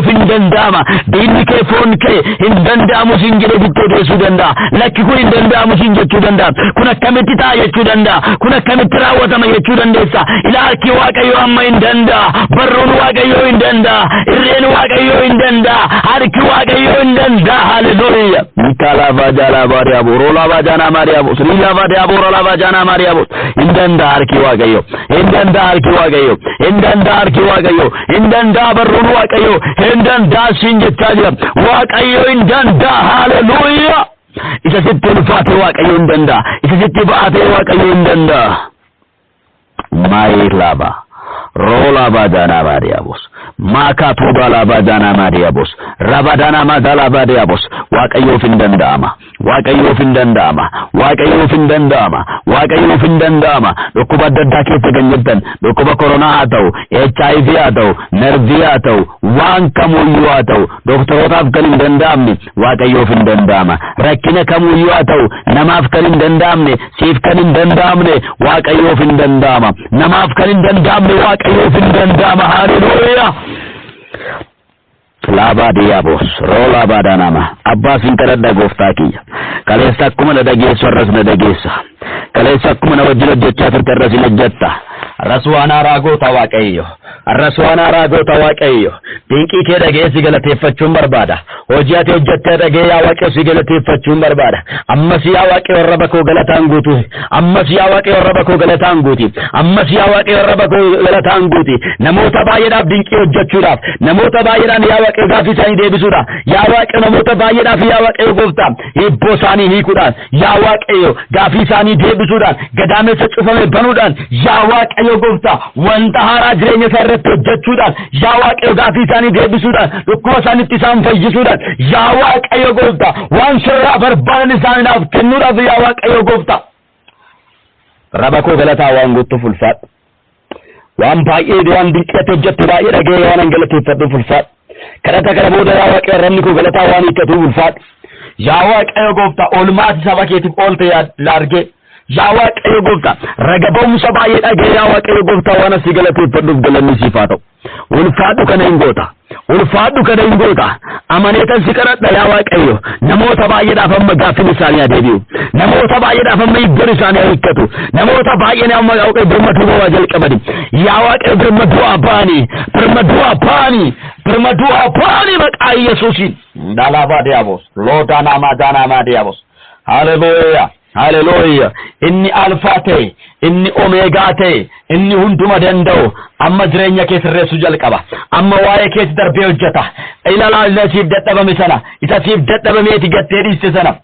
hin danda'ama diinni kee foon kee hin danda'amu sin jedhee bittee deessuu danda'a lakki kun hin danda'amu sin jechuu danda'a kun akkamitti ta'a jechuu danda'a kun akkamitti raawwatama jechuu dandeessa ilaalchi waaqayyoo amma hin danda'a barruun waaqayyoo hin danda'a irreen waaqayyoo hin danda'a harki waaqayyoo hin danda'a haleluuya Nikala vajala variabo rola vajana mariabo srila variabo rola vajana mariabo hin danda'a harki waaqayyoo hin danda'a harki waaqayyoo hin danda'a harki waaqayyoo hin danda'a barruun waaqayyoo hin danda'a sin jechaa jira waaqayyoo in danda hallelujah isa sitti ulfaate waaqayyo in danda isa sitti baate waaqayyo in danda mai laba rola badana variabos makatu bala badana mariabos rabadana madala variabos waaqayyo in dandama dhukkuba adda addaa keessa kan jirtan dhukkuba koronaa haa ta'u HIV haa ta'u nervii haa ta'u waan kamuyyuu haa ta'u doktorotaaf kan hin danda'amne waaqayyoof hin danda'ama rakkina kamuyyuu haa ta'u namaaf kan hin danda'amne siif kan hin danda'amne waaqayyoof hin danda'ama namaaf kan hin danda'amne waaqayyoof hin danda'ama haleluuyaa Laba diabos rola badanama abbasin kadhadha gooftaa kiyya kaleessa akkuma na dhageessu arras na dhageessa kaleessa akkuma na wajjin hojjechaa turte arras hin hojjetta arras waan haaraa goota waaqayyo dinqii kee dhageessi galateeffachuun barbaada hojii ati hojjettee dhagee yaa waaqayyo si galateeffachuun barbaada ammas yaa waaqayyo raba koo galataan guutu ammas yaa waaqayyo raba koo galataan guuti ammas yaa waaqayyo raba koo galataan guuti namoota baay'eedhaaf dinqii hojjechuudhaaf namoota baay'eedhaan yaa waaqayyo gaafii isaanii deebisuudhaaf yaa waaqayyo namoota baay'eedhaaf yaa waaqayyo gooftaa hibboo isaanii hiikuudhaan yaa waaqayyo gaafii isaanii deebisuudhaan gadaamessa cufame banuudhaan yaa waaqayyo gooftaa wanta haaraa jireenya isaa irratti hojjechuudhaan yaa waaqayyo gaafii isaanii deebisuudhaan dhukkuba isaanitti isaan fayyisuudhaan yaa waaqayyo gooftaa waan sirraa barbaadan isaaniidhaaf kennuudhaaf yaa waaqayyo gooftaa raba koo galataa waan guutuuf ulfaadhu waan baay'ee waan dinqii hojjettu baay'ee dhagee waan galateeffadhuuf ulfaadhu kadhata kana booda yaa waaqayyo rabni koo galataa waan hiikkatuuf ulfaadhu yaa waaqayyo gooftaa oolmaati saba keetiif oolte laargee yaa waaqayyo gooftaa ragabamsa baay'ee dhagee yaa waaqayyo gooftaa waan asii galateeffadhuuf galanni siif haa ta'u ulfaadhu kana hin goota amaneetan si kadhadha yaa waaqayyo namoota baay'eedhaaf amma gaaffiin isaanii adeebi'u namoota baay'eedhaaf amma hibboon isaanii hiikkatu namoota baay'een amma waaqayyo birmaduu waa jalqabani yaa waaqayyo birmaduu abbaanii birmaduu paani maqaa Yesuusin dalaba diabos lodana madana diabos hallelujah hallelujah inni alfa ta'e inni omega ta'e inni hunduma danda'u amma jireenya kee sirreessuu jalqaba amma waa'ee kee darbee hojjeta ilaalaa siif dadhabame sana isa siif dadhabameeti gattee dhiiste sana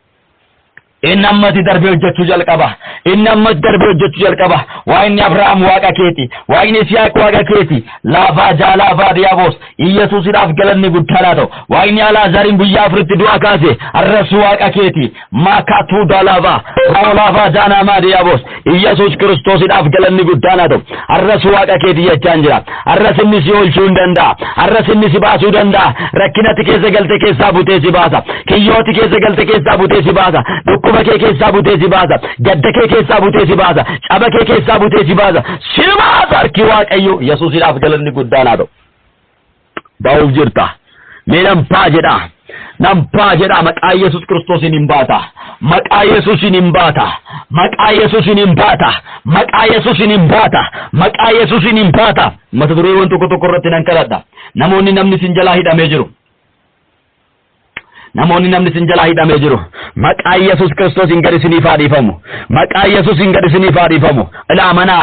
inni ammati darbee hojjechuu jalqaba inni ammati darbee hojjechuu jalqaba waaqni Abrahaam waaqa keeti waaqni Isiyaaq waaqa keeti laafaa jaalafaa diyaabos Yesuusidhaaf galanni guddaadha ta'u waaqni Alaazaariin guyyaa afuritti du'a kaase arrasu waaqa keeti maakatu dalava laafaa jaanamaa diyaabos Yesuus Kiristoosidhaaf galanni guddaadha ta'u arrasu waaqa keeti jechaan jira arrasinni si oolchuu hin danda'a arrasinni si baasuu danda'a rakkinati keessa galte keessaa butee si baasa kiyyooti keessa galte keessaa butee si baasa bakee keessa butee si baasa gadda kee keessa butee si baasa caba kee keessa butee si baasa sibaasa harki waaqayyo Yesuusidhaaf galanni guddaadha ta'u baa'uuf jirta mee nampaa jedha maqaa Yesuus Kiristoosiin hin baata maqaa Yesuusiin hin baata maqaa Yesuusiin hin baata maqaa Yesuusiin hin baata maqaa Yesuusiin hin baata mata dureewwan tokko irratti nan kadhadha namni sin jalaa hidhamee jiru namni sin jalaa hidhamee jiru maqaa Yesuus Kiristoosiin gad isiniif dhiifamu maqaa Yesuusiin gad isiniif dhiifamu ila amana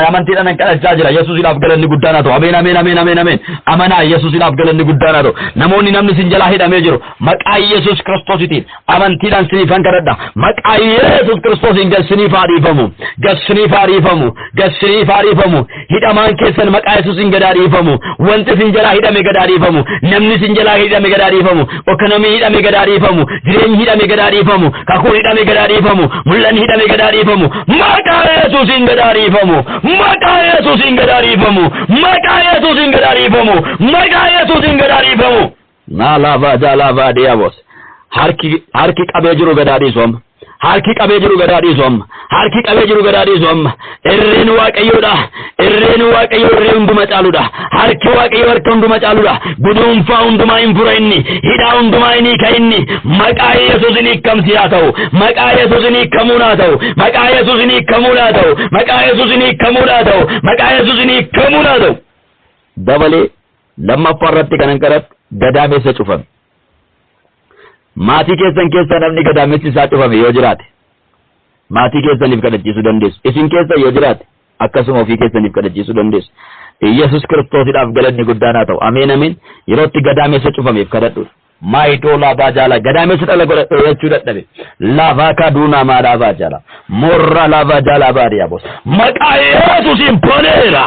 amantiidhaan nan kadhachaa jira Yesuusidhaaf galanni guddaadha ta'u ameen amana Yesuusidhaaf galanni guddaadha ta'u namni sin jalaa hidhamee jiru maqaa Yesuus Kiristoositiin amantiidhaan isiniif kadhadha maqaa Yesuus Kiristoosiin gad isiniif dhiifamu hidhamaan keessan maqaa Yesuusiin gad dhiifamu wanti sin jalaa hidhame gad dhiifamu namni sin jalaa hidhame gad dhiifamu okkanami hidhame gad dhiifamu jireenyi hidhame gad dhiifamu kakuun hidhame gad dhiifamu mul'anni hidhame gad dhiifamu maqaa Yesuusiin gad dhiifamu maqaa Yesuusiin gad dhiifamu maqaa Yesuusiin gad dhiifamu maqaa Yesuusiin gad dhiifamu na lava jalava diabos harki qabee jiru gad dhiifamu harki qabee jiru gad dhiifamu irreen waaqayyoodha irreen hunduma caaludha harki waaqayyo harka hunduma caaludha guduunfaa hundumaa hin fura inni hidhaa hundumaa inni ka inni maqaa Yesuusiin hiikamsi haa ta'u maqaa Yesuusiin hiikamuun haa ta'u maqaa Yesuusiin hiikamuun haa ta'u maqaa Yesuusiin hiikamuun haa ta'u maqaa Yesuusiin hiikamuun haa ta'u dabalee lammaffaa irratti kanan kadhadhu gadaamessa cufame maatii keessan keessa namni gadaamessi isaa cufame yoo jiraate maatii keessaniif kadhachiisuu dandeessu isin keessa yoo jiraate akkasuma ofii keessaniif kadhachiisuu dandeessu Yesuus Kiristoosidhaaf galanni guddaan haa ta'u ameen yerootti gadaamessa cufameef kadhadhu maayitoo laafaa jaala gadaamessa dhala godhachuu dadhabe laafaa kaduunaa maa laafaa jaala morra laafaa jaalaa baadiyaabos maqaa Yesuusiin baneera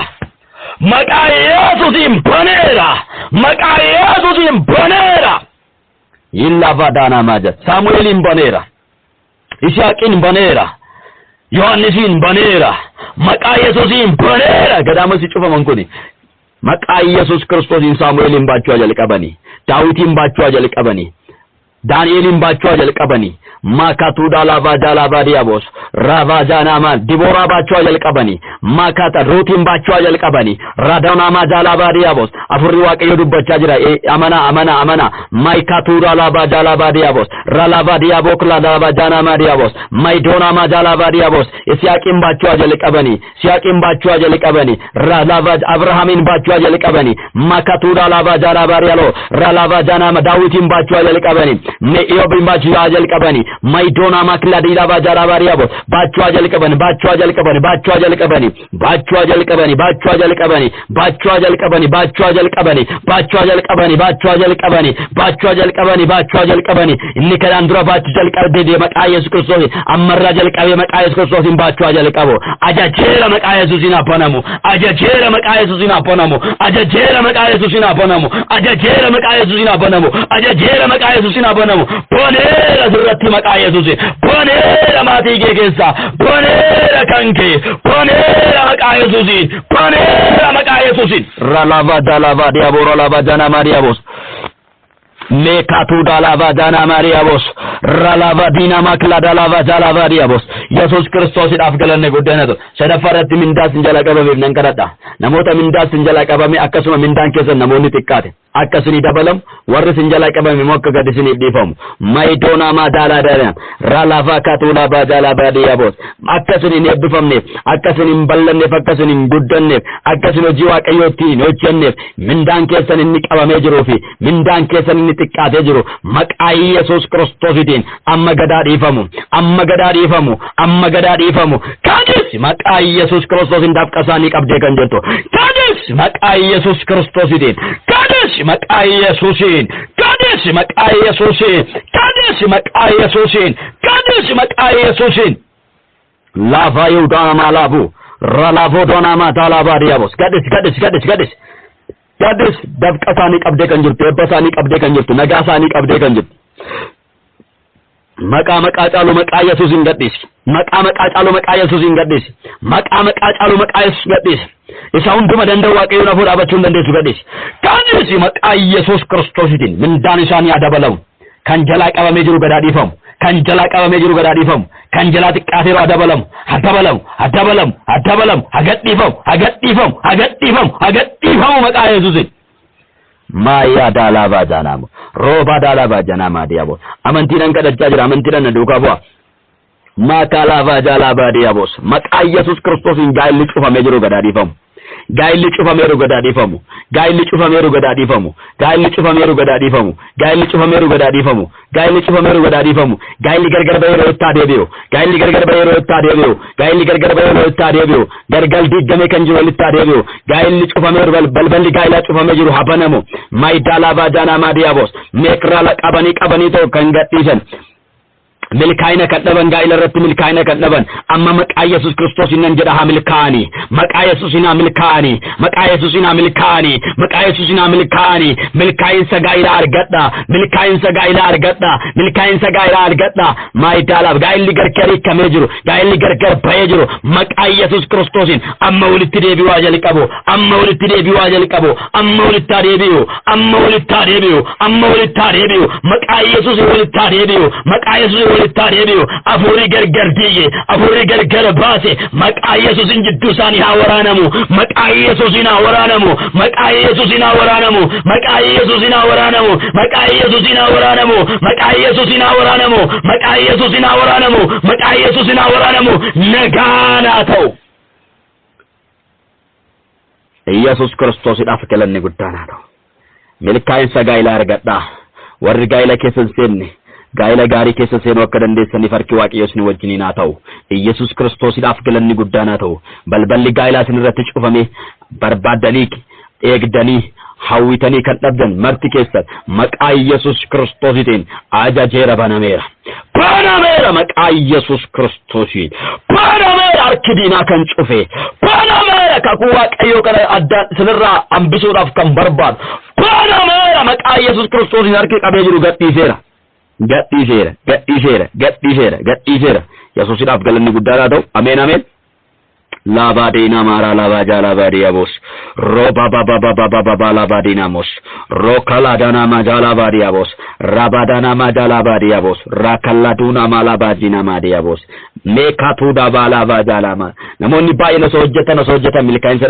maqaa Yesuusiin baneera maqaa Yesuusiin baneera Yillava dana maja Samuelin baneera Ishaaqin baneera Yohannisin baneera maqaa Yesuusiin baneera gadaamessi cufaman kuni maqaa Yesuus Kiristoosiin Samuelin baachuu jalqabani Daawitin baachuu jalqabani Daani'elin baachuu jalqabani makatuda lava jalava diabos rava janama dibora baachuu jalqabani makata ruutin baachuu jalqabani radana ma jalava diabos afurri waaqayyo dubbachaa jira amana maikatuda lava jalava diabos ralava diabok lava janama diabos maidona ma jalava diabos Isiyaaqin baachuu jalqabani ralava Abrahamin baachuu jalqabani makatuda lava jalava dialo ralava janama Daawitin baachuu jalqabani me Iyobin baachuu jalqabani maidona makladi lava jalava diabos baachuu jalqabani inni kadhaan dura baachuu jalqabde maqaa Yesuus Kiristoos ammarraa jalqabee maqaa Yesuus Kiristoosiin baachuu jalqabu ajajeera maqaa Yesuusiin abbonamu ajajeera maqaa Yesuusiin abbonamu ajajeera maqaa Yesuusiin abbonamu ajajeera maqaa Yesuusiin abbonamu ajajeera maqaa Yesuusiin abbonamu boneera sirratti maqaa Yesuusiin boneera maatii kee keessa boneera kanke boneera maqaa Yesuusiin boneera maqaa Yesuusiin ralava dalava diabora lava janama diabos mekatu dalava jana mariabos ralava dina makla dalava jalava diabos Yesus Kristos idaf galanne guddana to sadafaratti mindas injala qabame nan kadada namota mindas injala qabame akkasuma mindan keessa namonni tikkate akkasini dabalam warri injala qabame mokka gadisini difamu maidona ma dala dala ralava katula ba jalava diabos akkasini nebifamne akkasini ballanne akkasini guddanne akkasini jiwa qayyoti hojjenne mindan keessa inni qabame jiru fi mindan keessa inni tikkate jiru maqaa Yesus Kristositiin amma gadaadhifamu amma gadaadhifamu kadis maqaa Yesus Kristosin dafqasaanii qabdee kan jirtu kadis maqaa Yesus Kristositiin kadis maqaa Yesusin kadis maqaa Yesusin kadis maqaa Yesusin kadis maqaa Yesusin lava yudana malabu ralavo dona matalaba diabos kadis dafqasaanii qabdee kan jirtu ebbasaanii qabdee kan jirtu nagaasaanii qabdee kan jirtu maqaa caalu maqaa Yesuusin gadhiisi maqaa caalu maqaa Yesuusin gadhiisi maqaa caalu maqaa Yesuus gadhiisi isa hunduma danda'u waaqayyoon afur dhaabachuu hin dandeessu gadhiisi kadhiisi maqaa Yesuus Kiristoositiin mindaan isaanii adabalamu kan jalaa qabamee jiru gadaadhiifamu kan jalaa qabamee jiru gadaadhiifamu kan jalaa xiqqaateeru adabalamu hagadhiifamu maqaa Yesuusin Maya dalava janamo roba dalava janama diabos amantinan kadachaa jira amantinan duukaa bu'a makalava jalava diabos maqaa Yesus Kristoosin gaa'illi cufamee jiru gadaadhiifamu gaa'illi cufameeru gadaadhiifamu gaa'illi cufameeru gadaadhiifamu gaa'illi cufameeru gadaadhiifamu gaa'illi cufameeru gadaadhiifamu gaa'illi cufameeru gadaadhiifamu gaa'illi gargar bayeroo itti adeebi'u gaa'illi gargar bayeroo itti adeebi'u gaa'illi gargar bayeroo itti adeebi'u gargal diigame kan jiru itti adeebi'u gaa'illi cufameeru balballi gaa'ilaa cufamee jiru habanamu maayidaalaa baadaanaa maadiyaabos meekrala qabanii ta'u kan gadhiisan milkaa'ina kan dhaban gaa'ila irratti milkaa'ina kan dhaban amma maqaa Yesus Kiristoos nan jedha haa milkaa'ani maqaa Yesuus haa milkaa'ani maqaa Yesuus haa milkaa'ani maqaa Yesuus haa milkaa'ani milkaa'insa gaa'ila argadha milkaa'insa gaa'ila argadha milkaa'insa gaa'ila argadha maayidaalaa gaa'illi gargarii kamee jiru gaa'illi gargar bayee jiru maqaa Yesus Kiristoosin amma walitti deebi'uu jalqabu amma walitti deebi'uu jalqabu amma walitti deebi'uu amma walitti deebi'uu amma walitti deebi'uu maqaa Yesuus walitti deebi'uu maqaa Yesuus tadeebi'u afurii gargar diige afurii gargar baase maqaa Yesuusin jidduu isaanii haa waraanamu maqaa Yesuusin haa waraanamu maqaa Yesuusin haa waraanamu maqaa Yesuusin haa waraanamu maqaa Yesuusin haa waraanamu maqaa Yesuusin haa waraanamu maqaa Yesuusin haa waraanamu maqaa Yesuusin haa waraanamu nagaana ta'u Yesuus Kiristoosidhaaf galanni guddaanaa ta'u milkaa'insa gaa'ila argadhaa warri gaa'ila keessan seenne gaa'ila gaarii keessa seenuu akka dandeessaniif harki waaqayyoos ni wajjiniin haa ta'u Yesuus Kiristoosidhaaf galanni guddaanaa ta'u balballi gaa'ilaa isin irratti cufame barbaaddanii eegdanii hawwitanii kan dhabdan marti keessan maqaa Yesuus Kiristoositiin ajajeera banameera maqaa Yesuus Kiristoosiin banameera harki diinaa kan cufe banameera kakuu waaqayyoo kana addaan isinirraa hambisuudhaaf kan barbaadu banameera maqaa Yesuus Kiristoosiin harki qabee jiru gadhiiseera Yesuusidhaaf galanni guddaadhaa ta'u ameen labadina mara labaja labadiabos roba baba labadinamos rokaladana majala badiabos rabadana majala badiabos rakaladuna malabadina madiabos mekatu dabala bajalama namonni baay'ina sojjatan milkaa'insa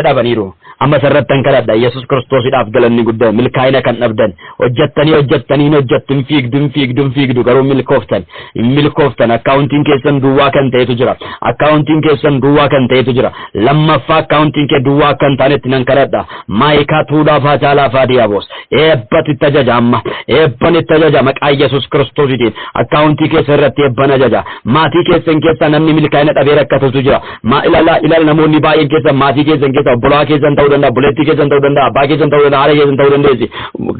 dhabaniiru amma sarrattan kadhadha Yesuus Kiristoosidhaaf galanni guddaa milkaa'ina kan dhabdan hojjettan fiigdun garuu milkooftan akkaawuntiin keessan duwwaa kan ta'etu jira akkaawuntiin keessan duwwaa kan ta'etu jira lammaffaa akkaawuntiin kee duwwaa kan ta'etti nan kadhadha maayikaatuudhaaf haacaalaa faadiyaabos eebbatti tajaja amma eebban itti tajaja maqaa Yesuus Kiristoositiin akkaawuntii keessa irratti eebban ajaja maatii keessan keessa namni milkaa'ina dhabee rakkatutu jira ilaala namoonni baay'een keessa maatii keessan keessa obbolaa keessan ta'uu danda'a buleettii keessan ta'uu danda'a abbaa keessan ta'uu danda'a haadha keessan ta'uu dandeessi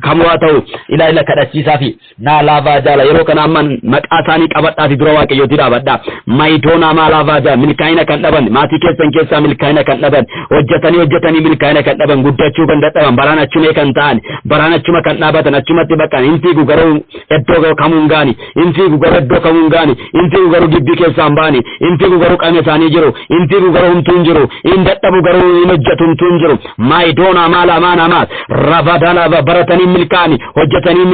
kamuu haa ta'u ilaala kadhachiisaa fi naalaafaa jaala yeroo kana amma maqaa isaanii qabadhaa fi dura waaqayyootii dhaabadhaa maayidoonaa maalaafaa jaala milkaa'ina kan dhaban maatii keessan keessaa milkaa'ina kan dhaban hojjetanii milkaa'ina kan dhaban guddachuu kan dadhaban baraan achumee kan ta'an baraan achuma kan dhaabatan achumatti bakka hin fiigu garuu iddoo kamuun gaani hin fiigu garuu iddoo kamuun gaani hin fiigu garuu gibbii keessaan baani hin fiigu garuu qaama isaanii jiru hin fiigu garuu humtuun jiru hin dadhabu garuu hin hojjetu humtuun jiru maayidoona maala maana maal rabadala baratanii milkaa'ani hojjetanii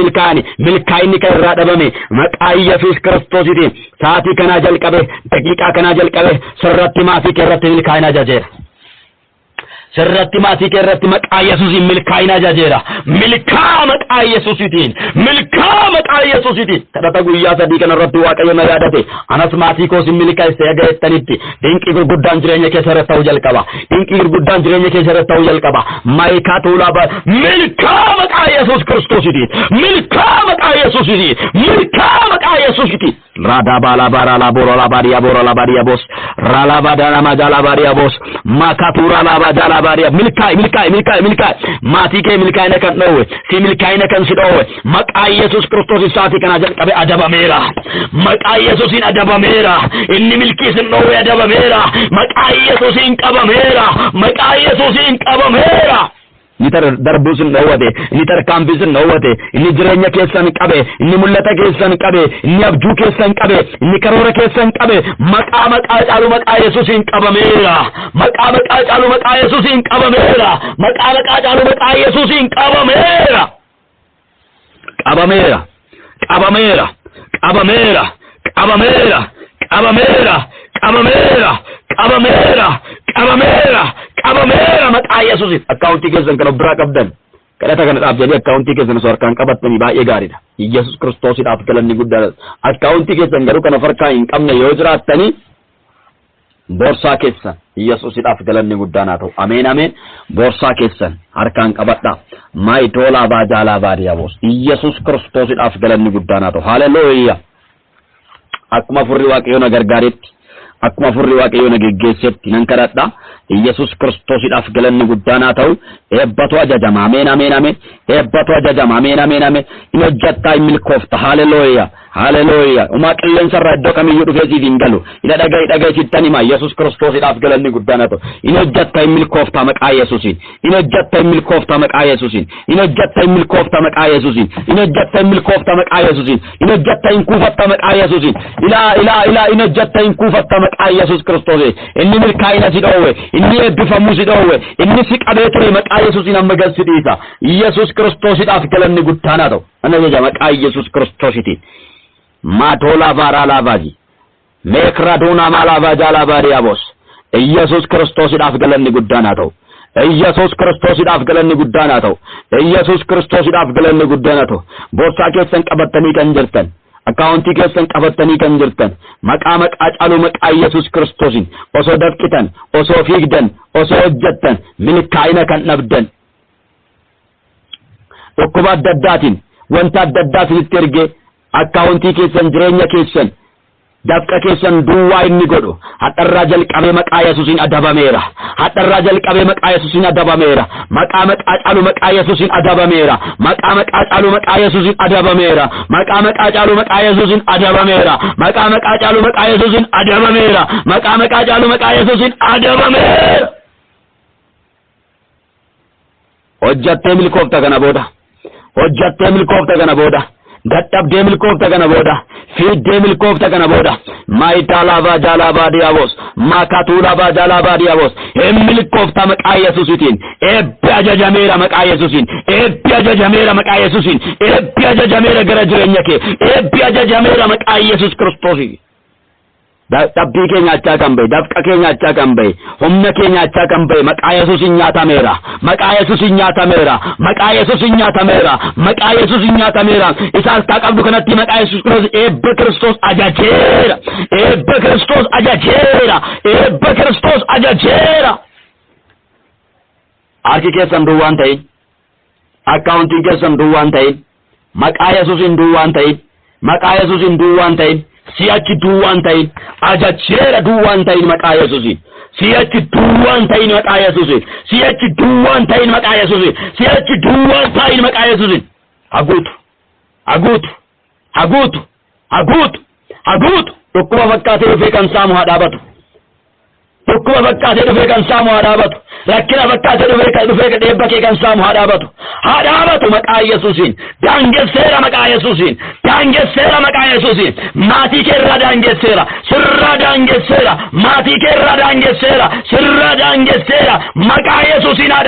milkaa'inni kan irraa dhabame maqaa Yesuus Kiristoositiin sa'aatii kanaa jalqabe daqiiqaa kanaa jalqabe sirratti maatii keerratti milkaa'ina ajajeera. Sirratti maatii keerratti maqaa Yesuusiin milkaa'ina ajajeera. Milkaa maqaa Yesuusitiin milkaa maqaa Yesuusitiin kadhata guyyaa sadii kanarratti Waaqayyo na yaadate anas maatii koo sin milkaa'ise agayettanitti dinqii gurguddaan jireenya keessa irratti ta'uu jalqaba. Dinqii gurguddaan jireenya keessa irratti ta'uu jalqaba. Maayikaa tuulaa milkaa maqaa Yesuus Kiristoositiin milkaa maqaa Yesuusitiin milkaa maqaa Yesuusitiin Rada bala bara la bora la baria bos rala badana majala baria bos makatura la badala baria milkai mati ke milkai na kan dowe si milkai na kan sidowe maqaa Yesuus Kiristoos saati kana jalqabe adaba meera maqaa Yesuusin adaba meera inni milkii sin dowe adaba meera maqaa Yesuusin qaba meera maqaa Yesuusin qaba meera nitar darbusin dawwate nitar kambisin dawwate inni jireenya keessan qabe inni mul'ata keessan qabe inni abjuu keessan qabe inni karoora keessan qabe maqaa caalu maqaa Yesuusin qabameera maqaa caalu maqaa Yesuusin qabameera maqaa caalu maqaa Yesuusin qabameera qabameera qabameera qabameera qabameera qabameera qabameera qabameera qabameera qabameera maqaa Yesuusin akkaawuntii keessan kan biraa qabdan kadhata kana dhaaf jedhee akkaawuntii keessan osoo harkaan qabattanii baay'ee gaariidha. Yesuus Kiristoosiidhaaf galanni guddaadha. Akkaawuntii keessan garuu kana harkaa hin qabne yoo jiraattanii boorsaa keessan Yesuusiidhaaf galanni guddaan haa ta'u. Ameen ameen. Boorsaa keessan harkaan qabadhaa. Maayitoolaa baajaalaa baadiyaboos. Yesuus Kiristoosiidhaaf galanni guddaan haa ta'u. Haalelooyyaa. Akkuma furri Waaqayyoo na gargaaretti akkuma furri Waaqayyoo na geggeessetti nan kadhadha. Yesuus Kiristoosiidhaaf galanni guddaan haa ta'u. Eebbatu ajajama. Ameen ameen ameen. Eebbatu ajajama. Ameen ameen ameen. Inni hojjettaa hin milkoofta. Haalelooyyaa. Haalelooyyaa. Umaa qilleensa irraa iddoo kamiyyuu dhufee siif hin galu. Ina dhaga'i sittan hima. Yesuus Kiristoosiidhaaf galanni guddaan haa ta'u. Inni hojjettaa hin milkoofta maqaa Yesuusiin. Inni hojjettaa hin milkoofta maqaa Yesuusiin. Inni hojjettaa hin milkoofta maqaa Yesuusiin. Inni hojjettaa hin milkoofta maqaa Yesuusiin. Inni hojjettaa hin kuufatta maqaa Yesuusiin. Ilaa inni hojjettaa hin kuufatta maqaa Yesuus Kiristoosiin. Inni milkaa'ina si dhoowwe. Inni eebbifamuu si dhoowwe. Inni si qabee ture maqaa Yesuusiin amma galchisiisa. Yesuus Kiristoosiidhaaf galanni guddaan haa ta'u. Ana jaja maqaa Yesuus Kiristoosiitiin. Matola vara lavaji mekraduna malavaja lavariabos Yesuus Kiristoosiidhaaf galanni guddaan haa ta'u. Yesuus Kiristoosiidhaaf galanni guddaan haa ta'u. Yesuus Kiristoosiidhaaf galanni guddaan haa ta'u. Boorsaa keessan qabattanii kan jirtan akkaawuntii keessan qabattanii kan jirtan maqaa caalu maqaa Yesuus Kiristoosiin osoo dafqitan osoo fiigdan osoo hojjettan milkaa'ina kan dhabdan dhukkuba adda addaatiin wanta adda addaa isinitti ergee akkaawuntii keessan jireenya keessan dafqa keessan duwwaa inni godhu hadharraa jalqabee maqaa Yesuusiin adabameera. Hadharraa jalqabee maqaa Yesuusiin adabameera. Maqaa caalu maqaa Yesuusiin adabameera. Maqaa caalu maqaa Yesuusiin adabameera. Maqaa caalu maqaa Yesuusiin adabameera. Maqaa caalu maqaa Yesuusiin adabameera. Maqaa caalu maqaa Yesuusiin adabameera. Hojjattee milkoofta kana booda. Hojjattee milkoofta kana booda. dadhabdee milkoofta kana booda fiiddee milkoofta kana booda maayitaa laafaa jaalabaa diyaabos maakatuu laafaa jaalabaa diyaabos hin milkoofta maqaa Yesuusitiin eebbi ajajameera maqaa Yesuusiin eebbi ajajameera maqaa Yesuusiin eebbi ajajameera gara jireenya kee eebbi ajajameera maqaa Yesuus Kiristoosiin. Dabbii keenya achaa kan bahe dafqa keenya achaa kan bahe humna keenya achaa kan bahe maqaa Yesuusiin nyaatameera maqaa Yesuusiin nyaatameera maqaa Yesuusiin nyaatameera maqaa Yesuusiin nyaatameera isaas taa qabdu kanatti maqaa Yesuus Kiristoos eebba Kiristoos ajajeera eebba Kiristoos ajajeera eebba Kiristoos ajajeera. Harki keessan duwwaan ta'in akkaawuntiin keessan duwwaan ta'in maqaa Yesuusiin duwwaan ta'in maqaa Yesuusiin duwwaan ta'in siyachi duwwaan ta'in ajajeera duwwaan ta'in maqaa Yesuusiin siyachi duwwaan ta'in maqaa Yesuusiin siyachi duwwaan ta'in maqaa Yesuusiin siyachi duwwaan ta'in maqaa Yesuusiin haguutu haguutu haguutu haguutu haguutu dhukkuba fakkaatee dhufee kan saamu haa dhaabatu dhukkuma fakkaatee dhufee kan saamu haa dhaabatu rakkina fakkaatee dhufee dheebba kee kan saamu haa dhaabatu maqaa Yesuusiin daangesseera maqaa Yesuusiin maatii kee irraa daangesseera sirraa daangesseera maatii kee irraa daangesseera sirraa daangesseera maqaa Yesuusiin haa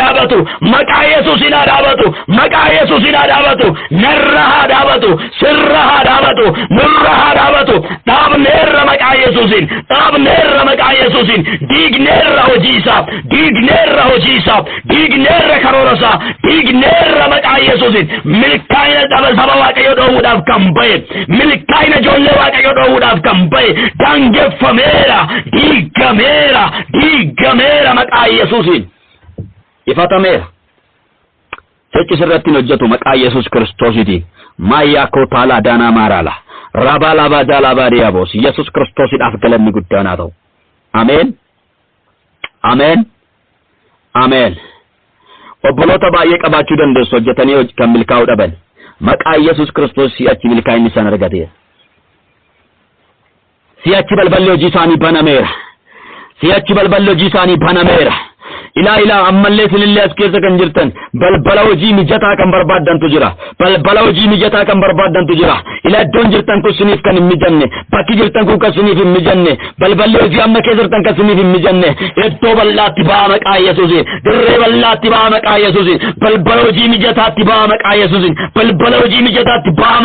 dhaabatu narra haa dhaabatu sirra haa dhaabatu nurra haa dhaabatu dhaabneerra maqaa Yesuusiin diigneerra hojii isaaf diigneerra karoora isaa diigneerra maqaa Yesuusiin milkaa'ina dhaba saba Waaqayyoo dhoowwuudhaaf kan bahe milkaa'ina ijoollee Waaqayyoo dhoowwuudhaaf kan bahe daangeffameera diigameera maqaa Yesuusiin ifatameera Sechi sirratti hojjetu maqaa Yesuus Kiristoositiin Maayyaa Kootaala Daanaa Maaraala Rabala Bajala Badiabos Yesuus Kiristoosidhaaf galanni guddaan haa ta'u Ameen Obboloota baay'ee qabaachuu dandeessu hojjetanii kan milkaa'uu dhaban maqaa Yesuus Kiristoos si'achi milkaa'inni isaan argateera si'achi balballi hojii isaanii banameera Ila ammallee sinillee as keessa kan jirtan balbala hojii mijataa kan barbaaddantu jira ila iddoon jirtan kun siniif kan hin mijanne bakki jirtan kun kan siniif hin mijanne balballi hojii amma keessa jirtan kan siniif hin mijanne iddoo bal'aatti ba'a maqaa Yesuusiin dirree bal'aatti ba'a maqaa Yesuusiin balbala hojii mijataatti ba'a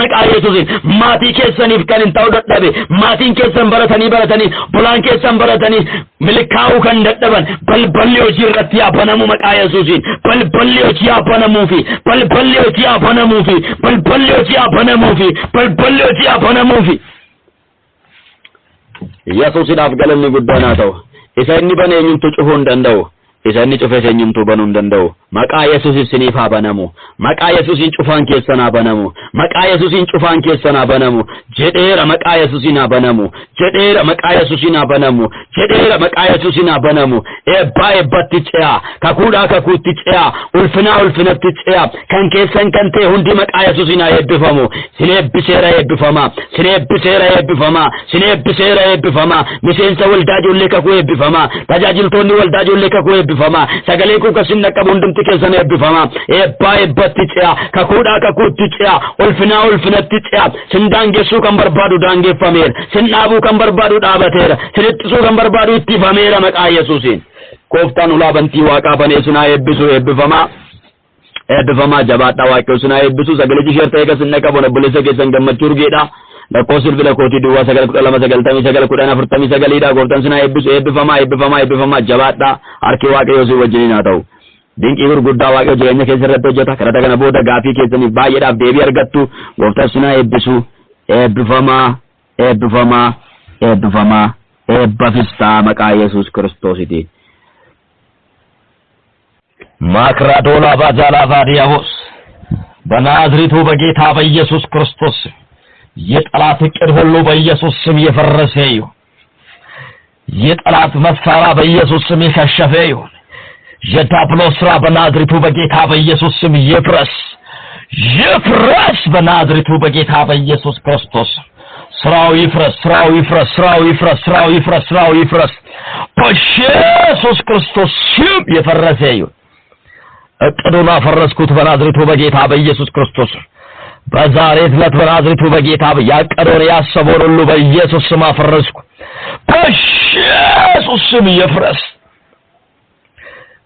maqaa Yesuusiin maatii keessaniif kan hin ta'u dadhabe maatiin keessan baratanii bulaan keessan baratanii milkaa'uu kan dadhaban balballi hojii irratti yaa banamu maqaa Yesuusiin balballi hojii yaa banamuufi Yesuusidhaaf galanni guddaan haa ta'u isa inni bane eenyutu cufuu hin danda'u isa inni cufe eenyutu banuu hin danda'u maqaa Yesuusiin siniif haa banamu maqaa Yesuusiin cufaan keessan haa banamu jedheera maqaa Yesuusiin haa banamu eebbatti ce'a kakuutti ce'a ulfinatti ce'a kan keessan kan ta'e hundi maqaa Yesuusiin haa eebbifamu sin eebbiseera eebbifama miseensa waldaa ijoollee kakuu eebbifama tajaajiltoonni waldaa ijoollee kakuu eebbifama sagalee kuu kasin naqabu hundumti keessan eebbifama eebbatti ce'a kakuutti ce'a ulfinatti ce'a sin daangessuu kan barbaadu daangeffameera sin dhaabuu kan barbaadu dhaabateera sin ittisuu kan barbaadu ittifameera maqaa Yesuusiin Kooftaan ulaabantii Waaqaa banee sinaa eebbisu eebbifama jabaadhaa Waaqayyo sinaa eebbisu sagalee jisheer ta'e kasin naqabu obboleessa keessan gammachuu urgeedha lakkoofsi bilbila kootii duwwaa 9:299 Kooftaan sinaa eebbisu eebbifama jabaadhaa harki Waaqayyoo si wajjiniin haa ta'u dinqii gurguddaa Waaqayyo jireenya keessa irratti hojjeta kadhata kana booda gaafii keessaniif baay'eedhaaf deebii argattu Kooftaan sinaa eebbisu eebbifama eebbafistaa maqaa Yesuus Kiristoositiin ማክራዶላ ባጃላ ቫዲያቦስ በናዝሬቱ በጌታ በኢየሱስ ክርስቶስ የጠላት ዕቅድ ሁሉ በኢየሱስ ስም የፈረሰ ይሁን የጠላት መሳሪያ በኢየሱስ ስም የከሸፈ ይሁን የዲያብሎስ ሥራ በናዝሬቱ በጌታ በኢየሱስ ስም ይፍረስ በናዝሬቱ በጌታ በኢየሱስ ክርስቶስ ስራው ይፍረስ በኢየሱስ ክርስቶስ ስም የፈረሰ ይሁን እቅዱን አፈረስኩት በናዝሬቱ በጌታ በኢየሱስ ክርስቶስ በዛሬ ዕለት በናዝሬቱ በጌታ ያቀደውን ያሰበውን ሁሉ በኢየሱስ ስም አፈረስኩ በኢየሱስ ስም ይፍረስ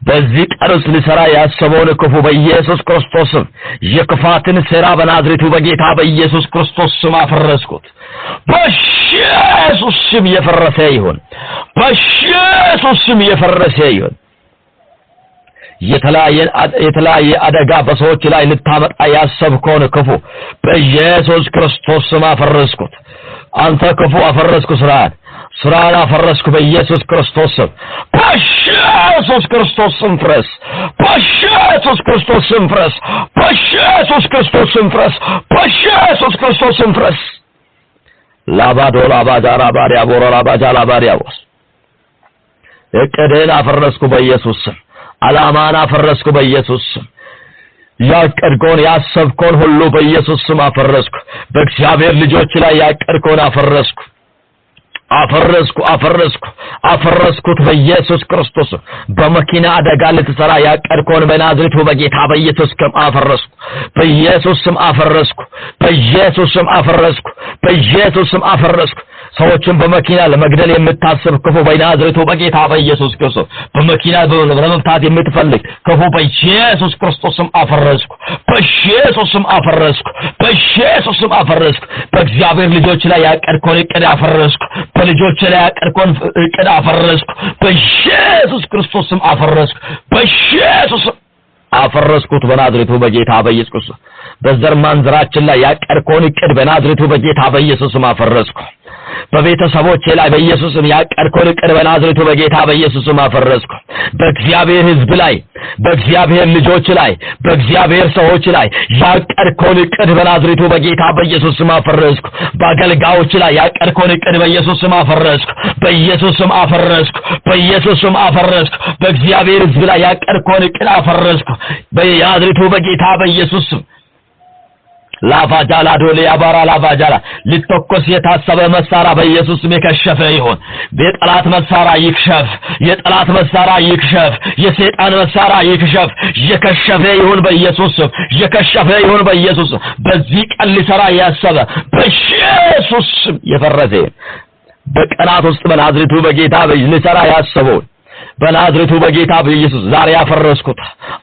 በዚህ ቀርስ ሊሰራ ያሰበውን ክፉ በኢየሱስ ክርስቶስ የክፋትን ሥራ በናዝሬቱ በጌታ በኢየሱስ ክርስቶስ ስም አፈረስኩት በኢየሱስ ስም የፈረሰ ይሁን የተለያየ አደጋ በሰዎች ላይ ልታመጣ ያሰብከውን ክፉ በኢየሱስ ክርስቶስ ስም አፈረስኩት አንተ ክፉ አፈረስኩ ስራን አፈረስኩ በኢየሱስ ክርስቶስ ስም በኢየሱስ ክርስቶስ ስም ፍረስ በኢየሱስ ክርስቶስ ስም ፍረስ ላባዶላ ባጃራ ባሪያ ቦሮላ ባጃላ ባሪያቦስ እቅድህን አፈረስኩ በኢየሱስ ስም ዓላማን አፈረስኩ በኢየሱስ ስም ያቀድከውን ያሰብከውን ሁሉ በኢየሱስ ስም አፈረስኩ በእግዚአብሔር ልጆች ላይ ያቀድከውን አፈረስኩት በኢየሱስ ክርስቶስ በመኪና አደጋ ልትሰራ ያቀድከውን በናዝሬቱ በጌታ በኢየሱስ ስም አፈረስኩ በኢየሱስ ስም አፈረስኩ ሰዎችን በመኪና ለመግደል የምታስብ ክፉ በናዝሬቱ በጌታ በኢየሱስ ክርስቶስ በመኪና ለመምታት የምትፈልግ ክፉ በኢየሱስ ክርስቶስ ስም አፈረስኩ በእግዚአብሔር ልጆች ላይ ያቀድከውን እቅድ አፈረስኩ በልጆች ላይ ያቀድከውን እቅድ አፈረስኩ በኢየሱስ ክርስቶስ ስም አፈረስኩት በናዝሬቱ በጌታ በኢየሱስ ክርስቶስ በዘር ማንዘራችን ላይ ያቀድከውን እቅድ በናዝሬቱ በጌታ በኢየሱስ ስም አፈረስኩ በቤተሰቦቼ ላይ በኢየሱስ ስም ያቀድከውን እቅድ በናዝሬቱ በጌታ በኢየሱስ ስም አፈረስኩ በእግዚአብሔር ሕዝብ ላይ በእግዚአብሔር ልጆች ላይ በእግዚአብሔር ሰዎች ላይ ያቀድከውን እቅድ በናዝሬቱ በጌታ በኢየሱስ ስም አፈረስኩ በአገልጋዮች ላይ ያቀድከውን እቅድ በኢየሱስ ስም አፈረስኩ በእግዚአብሔር ሕዝብ ላይ ያቀድከውን እቅድ አፈረስኩ በናዝሬቱ በጌታ በኢየሱስ ስም ላቫጃላ ዶሌ ያባራ ላቫጃላ ሊተኮስ የታሰበ መሳሪያ በኢየሱስ ስም የከሸፈ ይሁን የጠላት መሳሪያ ይክሸፍ የሰይጣን መሳሪያ ይክሸፍ የከሸፈ ይሁን በኢየሱስ ስም በዚህ ቀን ሊሰራ ያሰበ በኢየሱስ ስም የፈረሰ በቀናት ውስጥ በናዝሬቱ በጌታ ሊሰራ ያሰበው በናዝሬቱ በጌታ በኢየሱስ ዛሬ አፈረስኩት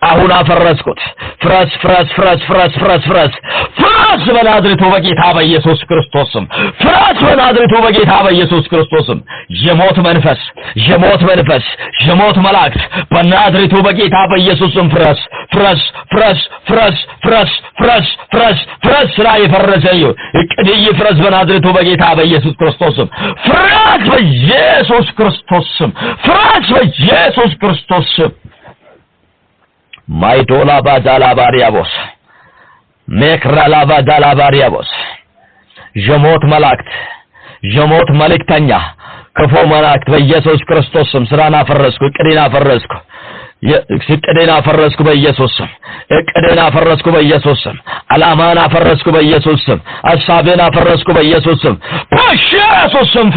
አሁን አፈረስኩት ፍረስ በናዝሬቱ በጌታ በኢየሱስ ክርስቶስም በናዝሬቱ በጌታ በኢየሱስ ክርስቶስም የሞት መላእክት በናዝሬቱ በጌታ በኢየሱስም ፍረስ ላይ የፈረሰ ይሁን እቅድ ይፍረስ በናዝሬቱ በጌታ በኢየሱስ ክርስቶስም በኢየሱስ ክርስቶስም ኢየሱስ ክርስቶስ ማይዶላ ባጃላ ባሪያቦስ መክራላ ባጃላ ባሪያቦስ የሞት መልእክተኛ ክፉ መላእክት በኢየሱስ ክርስቶስ ስም ስራን አፈረስኩ እቅዴን አፈረስኩ በኢየሱስ ስም ዓላማን አፈረስኩ በኢየሱስ ስም ሐሳቤን አፈረስኩ በኢየሱስ ስም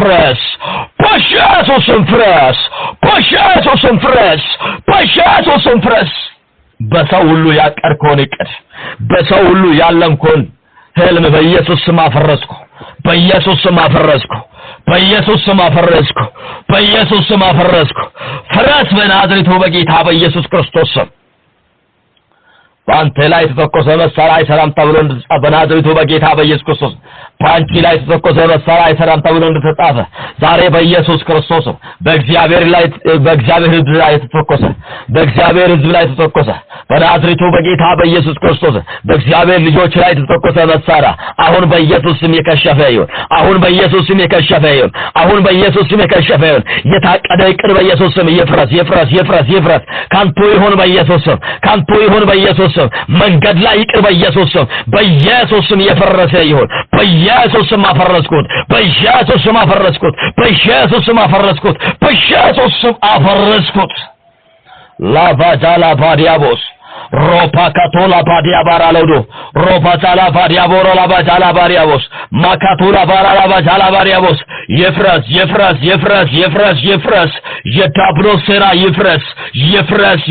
ፍረስ በሰው ሁሉ ያቀድከውን እቅድ በሰው ሁሉ ያለምከውን ህልም በኢየሱስ ስም አፈረስኩ ፍረስ በናዝሬቱ በጌታ በኢየሱስ ክርስቶስ ስም በአንተ ላይ የተተኮሰ መሳሪያ አይሰራም ተብሎ እንደተጻፈ በናዝሬቱ በጌታ በኢየሱስ ክርስቶስ በአንቺ ላይ የተተኮሰ መሳሪያ አይሰራም ተብሎ እንደተጻፈ ዛሬ በኢየሱስ ክርስቶስ በእግዚአብሔር ሕዝብ ላይ የተተኮሰ በናዝሬቱ በጌታ በኢየሱስ ክርስቶስ በእግዚአብሔር ልጆች ላይ የተተኮሰ መሳሪያ አሁን በኢየሱስ ስም የከሸፈ ይሁን የታቀደ እቅድ በኢየሱስ ስም ይፍረስ ካንቱ ይሁን በኢየሱስ ስም መንገድ ላይ ይቅር በኢየሱስ ስም የፈረሰ ይሁን በኢየሱስ ስም አፈረስኩት ላቫጃላ ባዲያቦስ ropa katola padia baralodo ropa chala padia borola bachala bariabos makatula barala bachala bariabos yefras የታብሎ ስራ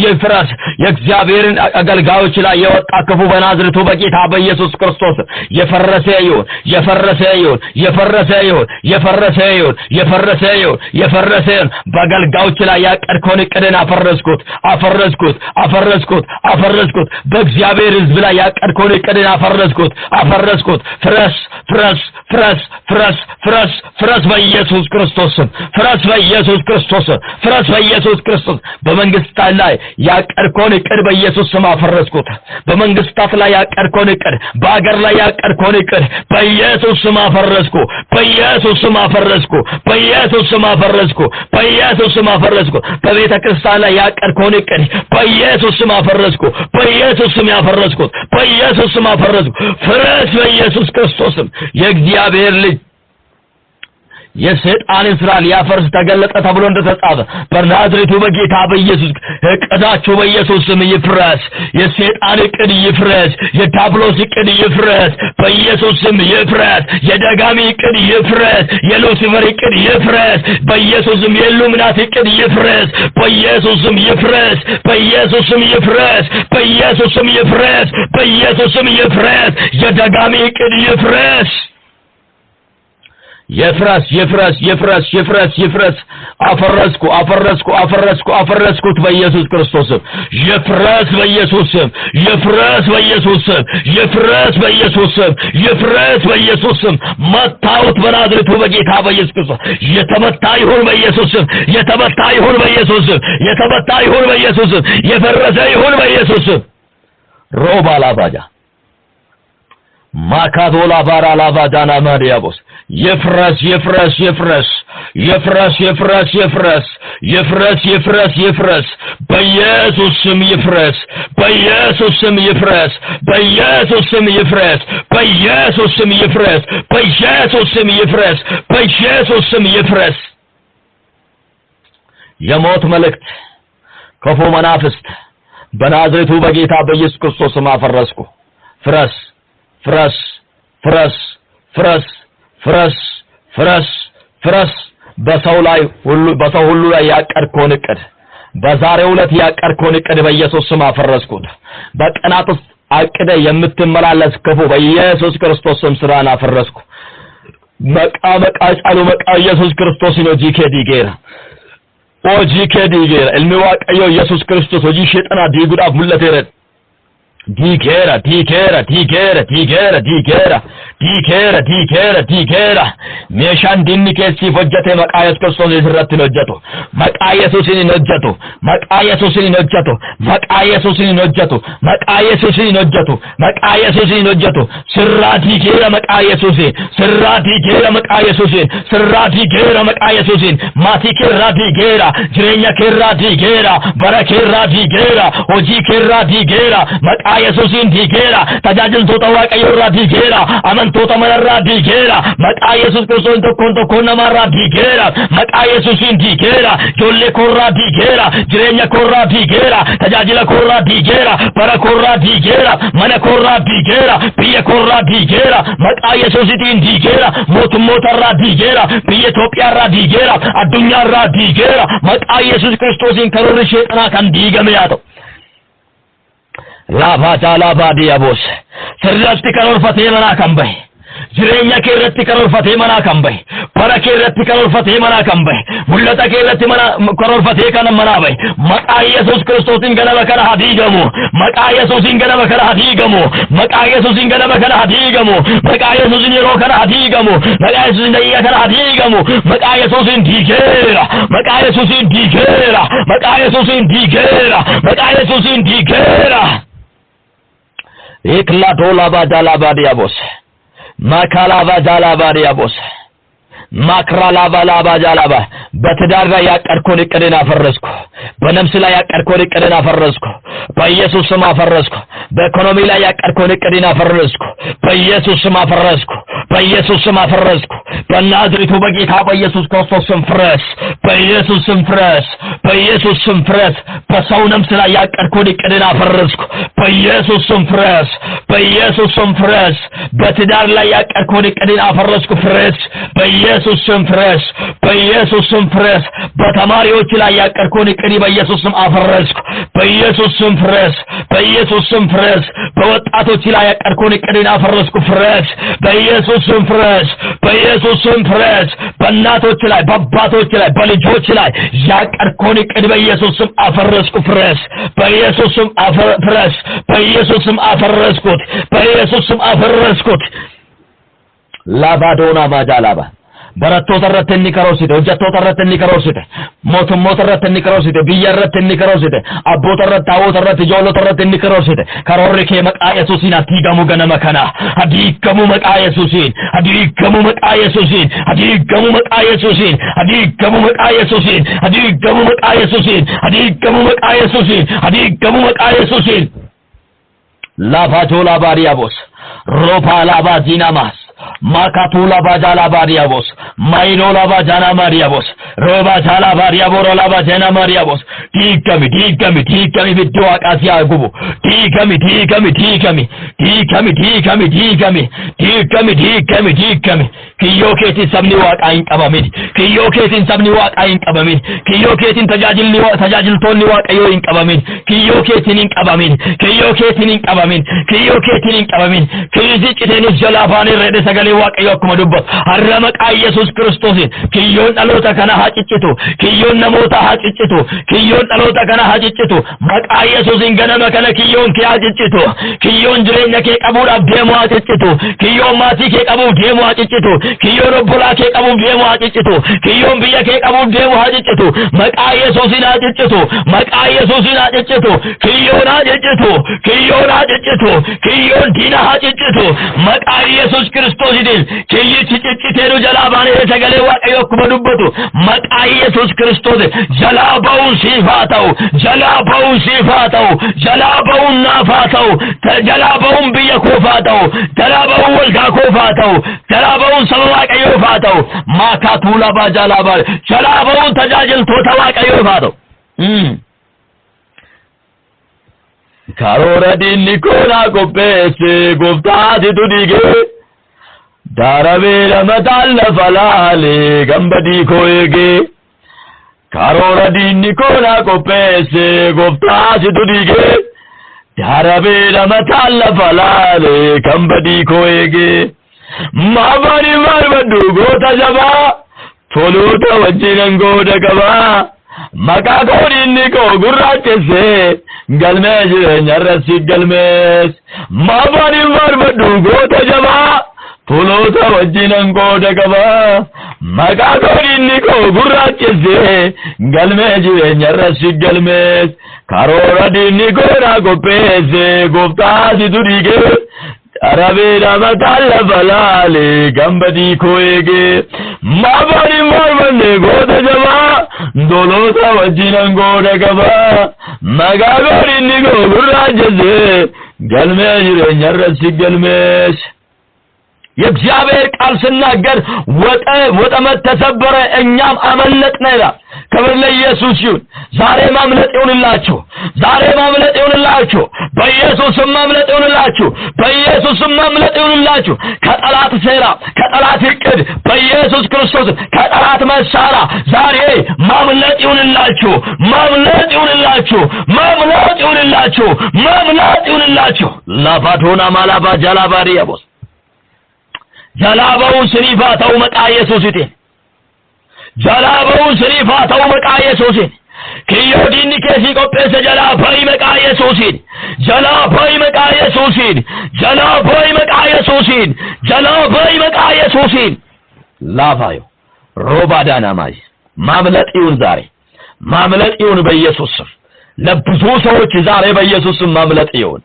ይፍረስ የእግዚአብሔርን አገልጋዮች ላይ የወጣ ክፉ በናዝሬቱ በጌታ በኢየሱስ ክርስቶስ የፈረሰ ይሁን በአገልጋዮች ላይ ያቀድከውን እቅድን አፈረስኩት በእግዚአብሔር ሕዝብ ላይ ያቀድከውን እቅድን አፈረስኩት ፍረስ በኢየሱስ ክርስቶስ በመንግስታት ላይ ያቀድከውን እቅድ በኢየሱስ ስም አፈረስኩት በመንግስታት ላይ ያቀድከውን እቅድ በአገር ላይ ያቀድከውን እቅድ በኢየሱስ ስም አፈረስኩ በቤተ ክርስቲያን ላይ ያቀድከውን እቅድ በኢየሱስ ስም አፈረስኩ ፍረስ በኢየሱስ ክርስቶስ የእግዚአብሔር ልጅ የሰይጣንን ስራ ሊያፈርስ ተገለጠ ተብሎ እንደተጻፈ በናዝሬቱ በጌታ በኢየሱስ እቅዳቸው በኢየሱስ ስም ይፍረስ። የሰይጣን እቅድ ይፍረስ። የዲያብሎስ እቅድ ይፍረስ በኢየሱስ ስም ይፍረስ። የደጋሚ እቅድ ይፍረስ። የሉሲፈር እቅድ ይፍረስ በኢየሱስ ስም። የኢሉሚናቲ እቅድ ይፍረስ በኢየሱስ ስም ይፍረስ። በኢየሱስ ስም ይፍረስ። በኢየሱስ ስም ይፍረስ። በኢየሱስ ስም ይፍረስ። የደጋሚ እቅድ ይፍረስ። ይፍረስ ይፍረስ ይፍረስ ይፍረስ ይፍረስ። አፈረስኩት በኢየሱስ ክርስቶስ ስም። ይፍረስ በኢየሱስ ስም። ይፍረስ በኢየሱስ ስም። ይፍረስ በኢየሱስ ስም። ይፍረስ በኢየሱስ ስም። መታውት በናዝሬቱ በጌታ በኢየሱስ ክርስቶስ የተመታ ይሁን በኢየሱስ ስም። የተመታ ይሁን በኢየሱስ ስም። የተመታ ይሁን በኢየሱስ ስም። የፈረሰ ይሁን በኢየሱስ ስም። ሮባ ላባጃ ማካዶላ ባራ ላባዳና ማዲያቦስ ይፍረስ ይፍረስ ይፍረስ ይፍረስ ይፍረስ ይፍረስ ይፍረስ ይፍረስ ይፍረስ በኢየሱስ ስም ይፍረስ። በኢየሱስ ስም ይፍረስ። በኢየሱስ ስም ይፍረስ። በኢየሱስ ስም ይፍረስ። በኢየሱስ ስም ይፍረስ። በኢየሱስ ስም ይፍረስ። የሞት መልእክት ክፉ መናፍስት በናዝሬቱ በጌታ በኢየሱስ ክርስቶስ ስም አፈረስኩ። ፍረስ ፍረስ ፍረስ ፍረስ ፍረስ ፍረስ ፍረስ። በሰው ሁሉ ላይ ያቀድከውን እቅድ በዛሬው ዕለት ያቀድከውን እቅድ በኢየሱስ ስም አፈረስኩት። በቀናት ውስጥ አቅደ የምትመላለስ ክፉ በኢየሱስ ክርስቶስ ስም ስራን አፈረስኩ። መቃ ጫሉ መቃ ኢየሱስ ክርስቶስ ነው ጂኬዲጌራ ጂኬዲጌራ እልሚዋቀዮ ኢየሱስ ክርስቶስ ጂሸጠና ዲጉዳ ሙለቴረ ዲኬራ ዲኬራ ዲኬራ ዲኬራ ዲኬራ ዲኬራ ዲኬራ ዲኬራ ሜሻን ዲኒኬሲ ወጀቴ መቃየስ ክርስቶስ ይስረት ነጀቶ መቃየሱስን ነጀቶ መቃየሱስን ነጀቶ መቃየሱስን ነጀቶ መቃየሱስን ነጀቶ መቃየሱስን ነጀቶ ስራቲ ኬራ መቃየሱስን ስራቲ ኬራ መቃየሱስን ስራቲ ኬራ መቃየሱስን ማቲ ኬራ ዲጌራ ጅሬኛ ኬራ ዲጌራ በረኬራ ዲጌራ ሆጂ ኬራ ዲጌራ Yesusin dikera tajaajiltoota waaqayyoorraa dikera amantoota manarraa dikera maqaa Yesus Kiristoos tokkoon namarraa dikera maqaa Yesusin dikera ijoollee koorraa dikera jireenya koorraa dikera tajaajila koorraa dikera bara koorraa dikera mana koorraa dikera biyya koorraa dikera maqaa Yesusitiin dikera mootummootarraa dikera biyya Itoophiyaarraa dikera addunyaarraa dikera maqaa Yesus Kiristoosin karoorri sheexanaa kan diigame yaa ta'u. Lava jala diabos sirratti karoorfatee manaa kan bahe jireenya kee irratti karoorfatee manaa kan bahe bara kee irratti karoorfatee manaa kan bahe mul'ata kee irratti karoorfatee kan manaa bahe maqaa Yesus Kiristoosin ganama kana hadiigamu maqaa Yesusin ganama kana hadiigamu maqaa Yesusin ganama kana hadiigamu maqaa Yesusin yeroo kana hadiigamu maqaa Yesusin dayya kana hadiigamu maqaa Yesusin dikera maqaa Yesusin dikera maqaa Yesusin dikera maqaa Yesusin dikera Ekla dola badala badiabos, makalava jala badiabos, makralava lava jalaba. በትዳር ላይ ያቀድከውን እቅድን አፈረስኩ። በነፍስ ላይ ያቀድከውን እቅድን አፈረስኩ። በኢየሱስ ስም አፈረስኩ። በኢኮኖሚ ላይ ያቀድከውን እቅድን አፈረስኩ። በኢየሱስ ስም አፈረስኩ። በኢየሱስ ስም አፈረስኩ። በናዝሬቱ በጌታ በኢየሱስ ክርስቶስ ስም ፍረስ። በኢየሱስ ስም ፍረስ። በኢየሱስ ስም ፍረስ። በሰው ነፍስ ላይ ያቀድከውን እቅድን አፈረስኩ። በኢየሱስ ስም ፍረስ። በኢየሱስ ስም ፍረስ። በትዳር ላይ ያቀድከውን እቅድን አፈረስኩ። ፍረስ። በኢየሱስ ስም ፍረስ። በኢየሱስ ስም ፍረስ። በተማሪዎች ላይ ያቀድከውን እቅድ በኢየሱስ ስም አፈረስኩ። በኢየሱስ ስም ፍረስ። በኢየሱስ ስም ፍረስ። በወጣቶች ላይ ያቀድከውን እቅድን አፈረስኩ። ፍረስ። በኢየሱስ ስም ፍረስ። በኢየሱስ ስም ፍረስ። በእናቶች ላይ በአባቶች ላይ በልጆች ላይ ያቀድከውን እቅድ በኢየሱስ ስም አፈረስኩ። ፍረስ። በኢየሱስ ስም ፍረስ። በኢየሱስ ስም አፈረስኩት። በኢየሱስ ስም አፈረስኩት። ላባዶና ማጃላባ barattoota irratti inni karoorsiite hojjettoota irratti inni karoorsiite mootummoota irratti inni karoorsiite biyya irratti inni karoorsiite abboota irratti taawota irratti ijoollota irratti inni karoorsiite karoorri kee maqaa Yesuusiin hadiigamu ganama kana hadiigamu maqaa Yesuusiin hadiigamu maqaa Yesuusiin hadiigamu maqaa Yesuusiin hadiigamu maqaa Yesuusiin hadiigamu maqaa Yesuusiin hadiigamu maqaa Yesuusiin hadiigamu maqaa Yesuusiin lava jola bariabos ropa lava dinamas ማካቱላ ባጃላ ባሪያቦስ ማይኖላ ባጃና ማሪያቦስ ሮባ ጃላ ባሪያቦሮላ ባጃና ማሪያቦስ ዲገሚ ቢደዋቃስ ያጉቡ ዲገሚ ኪዮኬቲ ሰብኒ ዋቃይን ቀባሚን ኪዮኬቲን ሰብኒ ዋቃይን ቀባሚን ኪዮኬቲን ተጃጅልቶኒ ዋቃዮይን ቀባሚን ኪዮኬቲን ቀባሚን ኪዚጭቴን ጀላፋኔ ረደ ሰገሌ ዋቃዮ አኩማ ዱበት ሐረመቃ ኢየሱስ ክርስቶስን ኪዮን ጸሎታ ከና ሀጭጭቱ ኪዮን ነሞታ ሀጭጭቱ ኪዮን ጸሎታ ከና ሀጭጭቱ መቃ ኢየሱስን ገነመ ከነ ኪዮን ኪያጭጭቱ ኪዮን ጅሬኛ ከ ቀቡዳ ደሞ ሀጭጭቱ ኪዮን ማቲ ከ ቀቡ ደሞ ሀጭጭቱ ኪዮን ኦቦላ ከ ቀቡ ደሞ ሀጭጭቱ ኪዮን ብየ ከ ቀቡ ደሞ ሀጭጭቱ መቃ ኢየሱስን ሀጭጭቱ መቃ ኢየሱስን ሀጭጭቱ ኪዮን ሀጭጭቱ ኪዮን ዲና ሀጭጭቱ መቃ ኢየሱስ ክርስቶስ ይድል ኪይች ጭጭቴሩ ጀላባኔ ሰገሌ ዋቀዮ አኩማ ዱበቱ መቃ ኢየሱስ ክርስቶስ ጀላባውን ሲፋታው ጀላባውን ናፋታው ጀላባውን ብየ ኮፋታው ጀላባውን ወልጋ ኮፋታው ጀላባውን ሰዋቀዮ ፋታው ማካቱላ ባጃላባ ጀላባውን ተጃጅልቶ ተዋቀዮ ፋታው ካሮራ ዲኒ ኮና ቆጴስ ጎፍታቲ ቱዲጌ ዳራቤ ለመታለ ፈላሌ ገንበዲ ኮዬጌ ካሮራ ዲኒ ኮና ቆጴስ ጎፍታቲ ቱዲጌ ዳራቤ ለመታለ ፈላሌ ገንበዲ ኮዬጌ ማባኒ ማርበዱ ጎታ ጀባ ቶሎታ ወጅነን ጎደ ገባ maqaa koodinni koo gurraachesse galmee jireenya irratti galmees maafaaniin barbaddu goota jabaa toloota wajjinan qooda qabaa maqaa koodinni koo gurraachesse galmee jireenya irratti galmees karoora diinni koodhaa qopheesse gooftaasitu dhiigee Arabira matalla balale gambadi koege mabani marmane goda jama dolota wajinan goda gaba magagori nigo gurajeze galme yire nyarasi galmes የእግዚአብሔር ቃል ሲናገር ወጠመት ተሰበረ እኛም አመለጥን ይላል። ክብር ለኢየሱስ ይሁን። ዛሬ ማምለጥ ይሁንላችሁ በኢየሱስም ማምለጥ ይሁንላችሁ ከጠላት ሴራ ከጠላት እቅድ በኢየሱስ ክርስቶስ ከጠላት መሳራ ዛሬ ማምለጥ ይሁንላችሁ ላባዶና ማላባ ጃላባሪያቦስ ጀላባውን ስሪፋታው መቃ ኢየሱስን ከዮዲኒ ከሲ ቆጴሰ ጀላባይ መቃ ኢየሱስን ላፋዮ ሮባዳና ማይ ማምለጥ ይሁን ዛሬ ማምለጥ ይሁን በኢየሱስ ስም ለብዙ ሰዎች ዛሬ በኢየሱስ ስም ማምለጥ ይሁን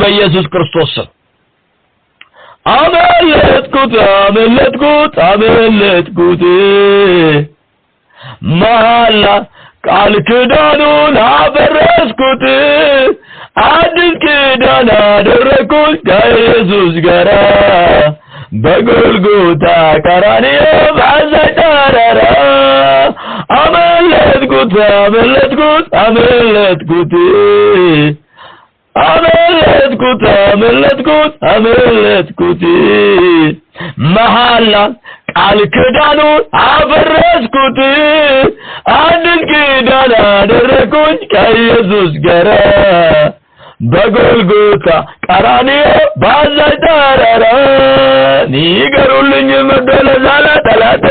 በኢየሱስ ክርስቶስ ስም አመለጥኩት ማላ ቃል ኪዳኑን አፈረስኩት አዲስ ኪዳን አደረኩት ከኢየሱስ ጋር በጎልጎታ ቀራንዮ ባዘጠረራ አመለጥኩት መሐላ ቃል ኪዳኑን አፈረስኩት አዲስ ኪዳን አደረኩት ከኢየሱስ ጋር በጎልጎታ ቀራንዮ ባዘጠረራ ንገሩልኝ መርዶ ለጠላቴ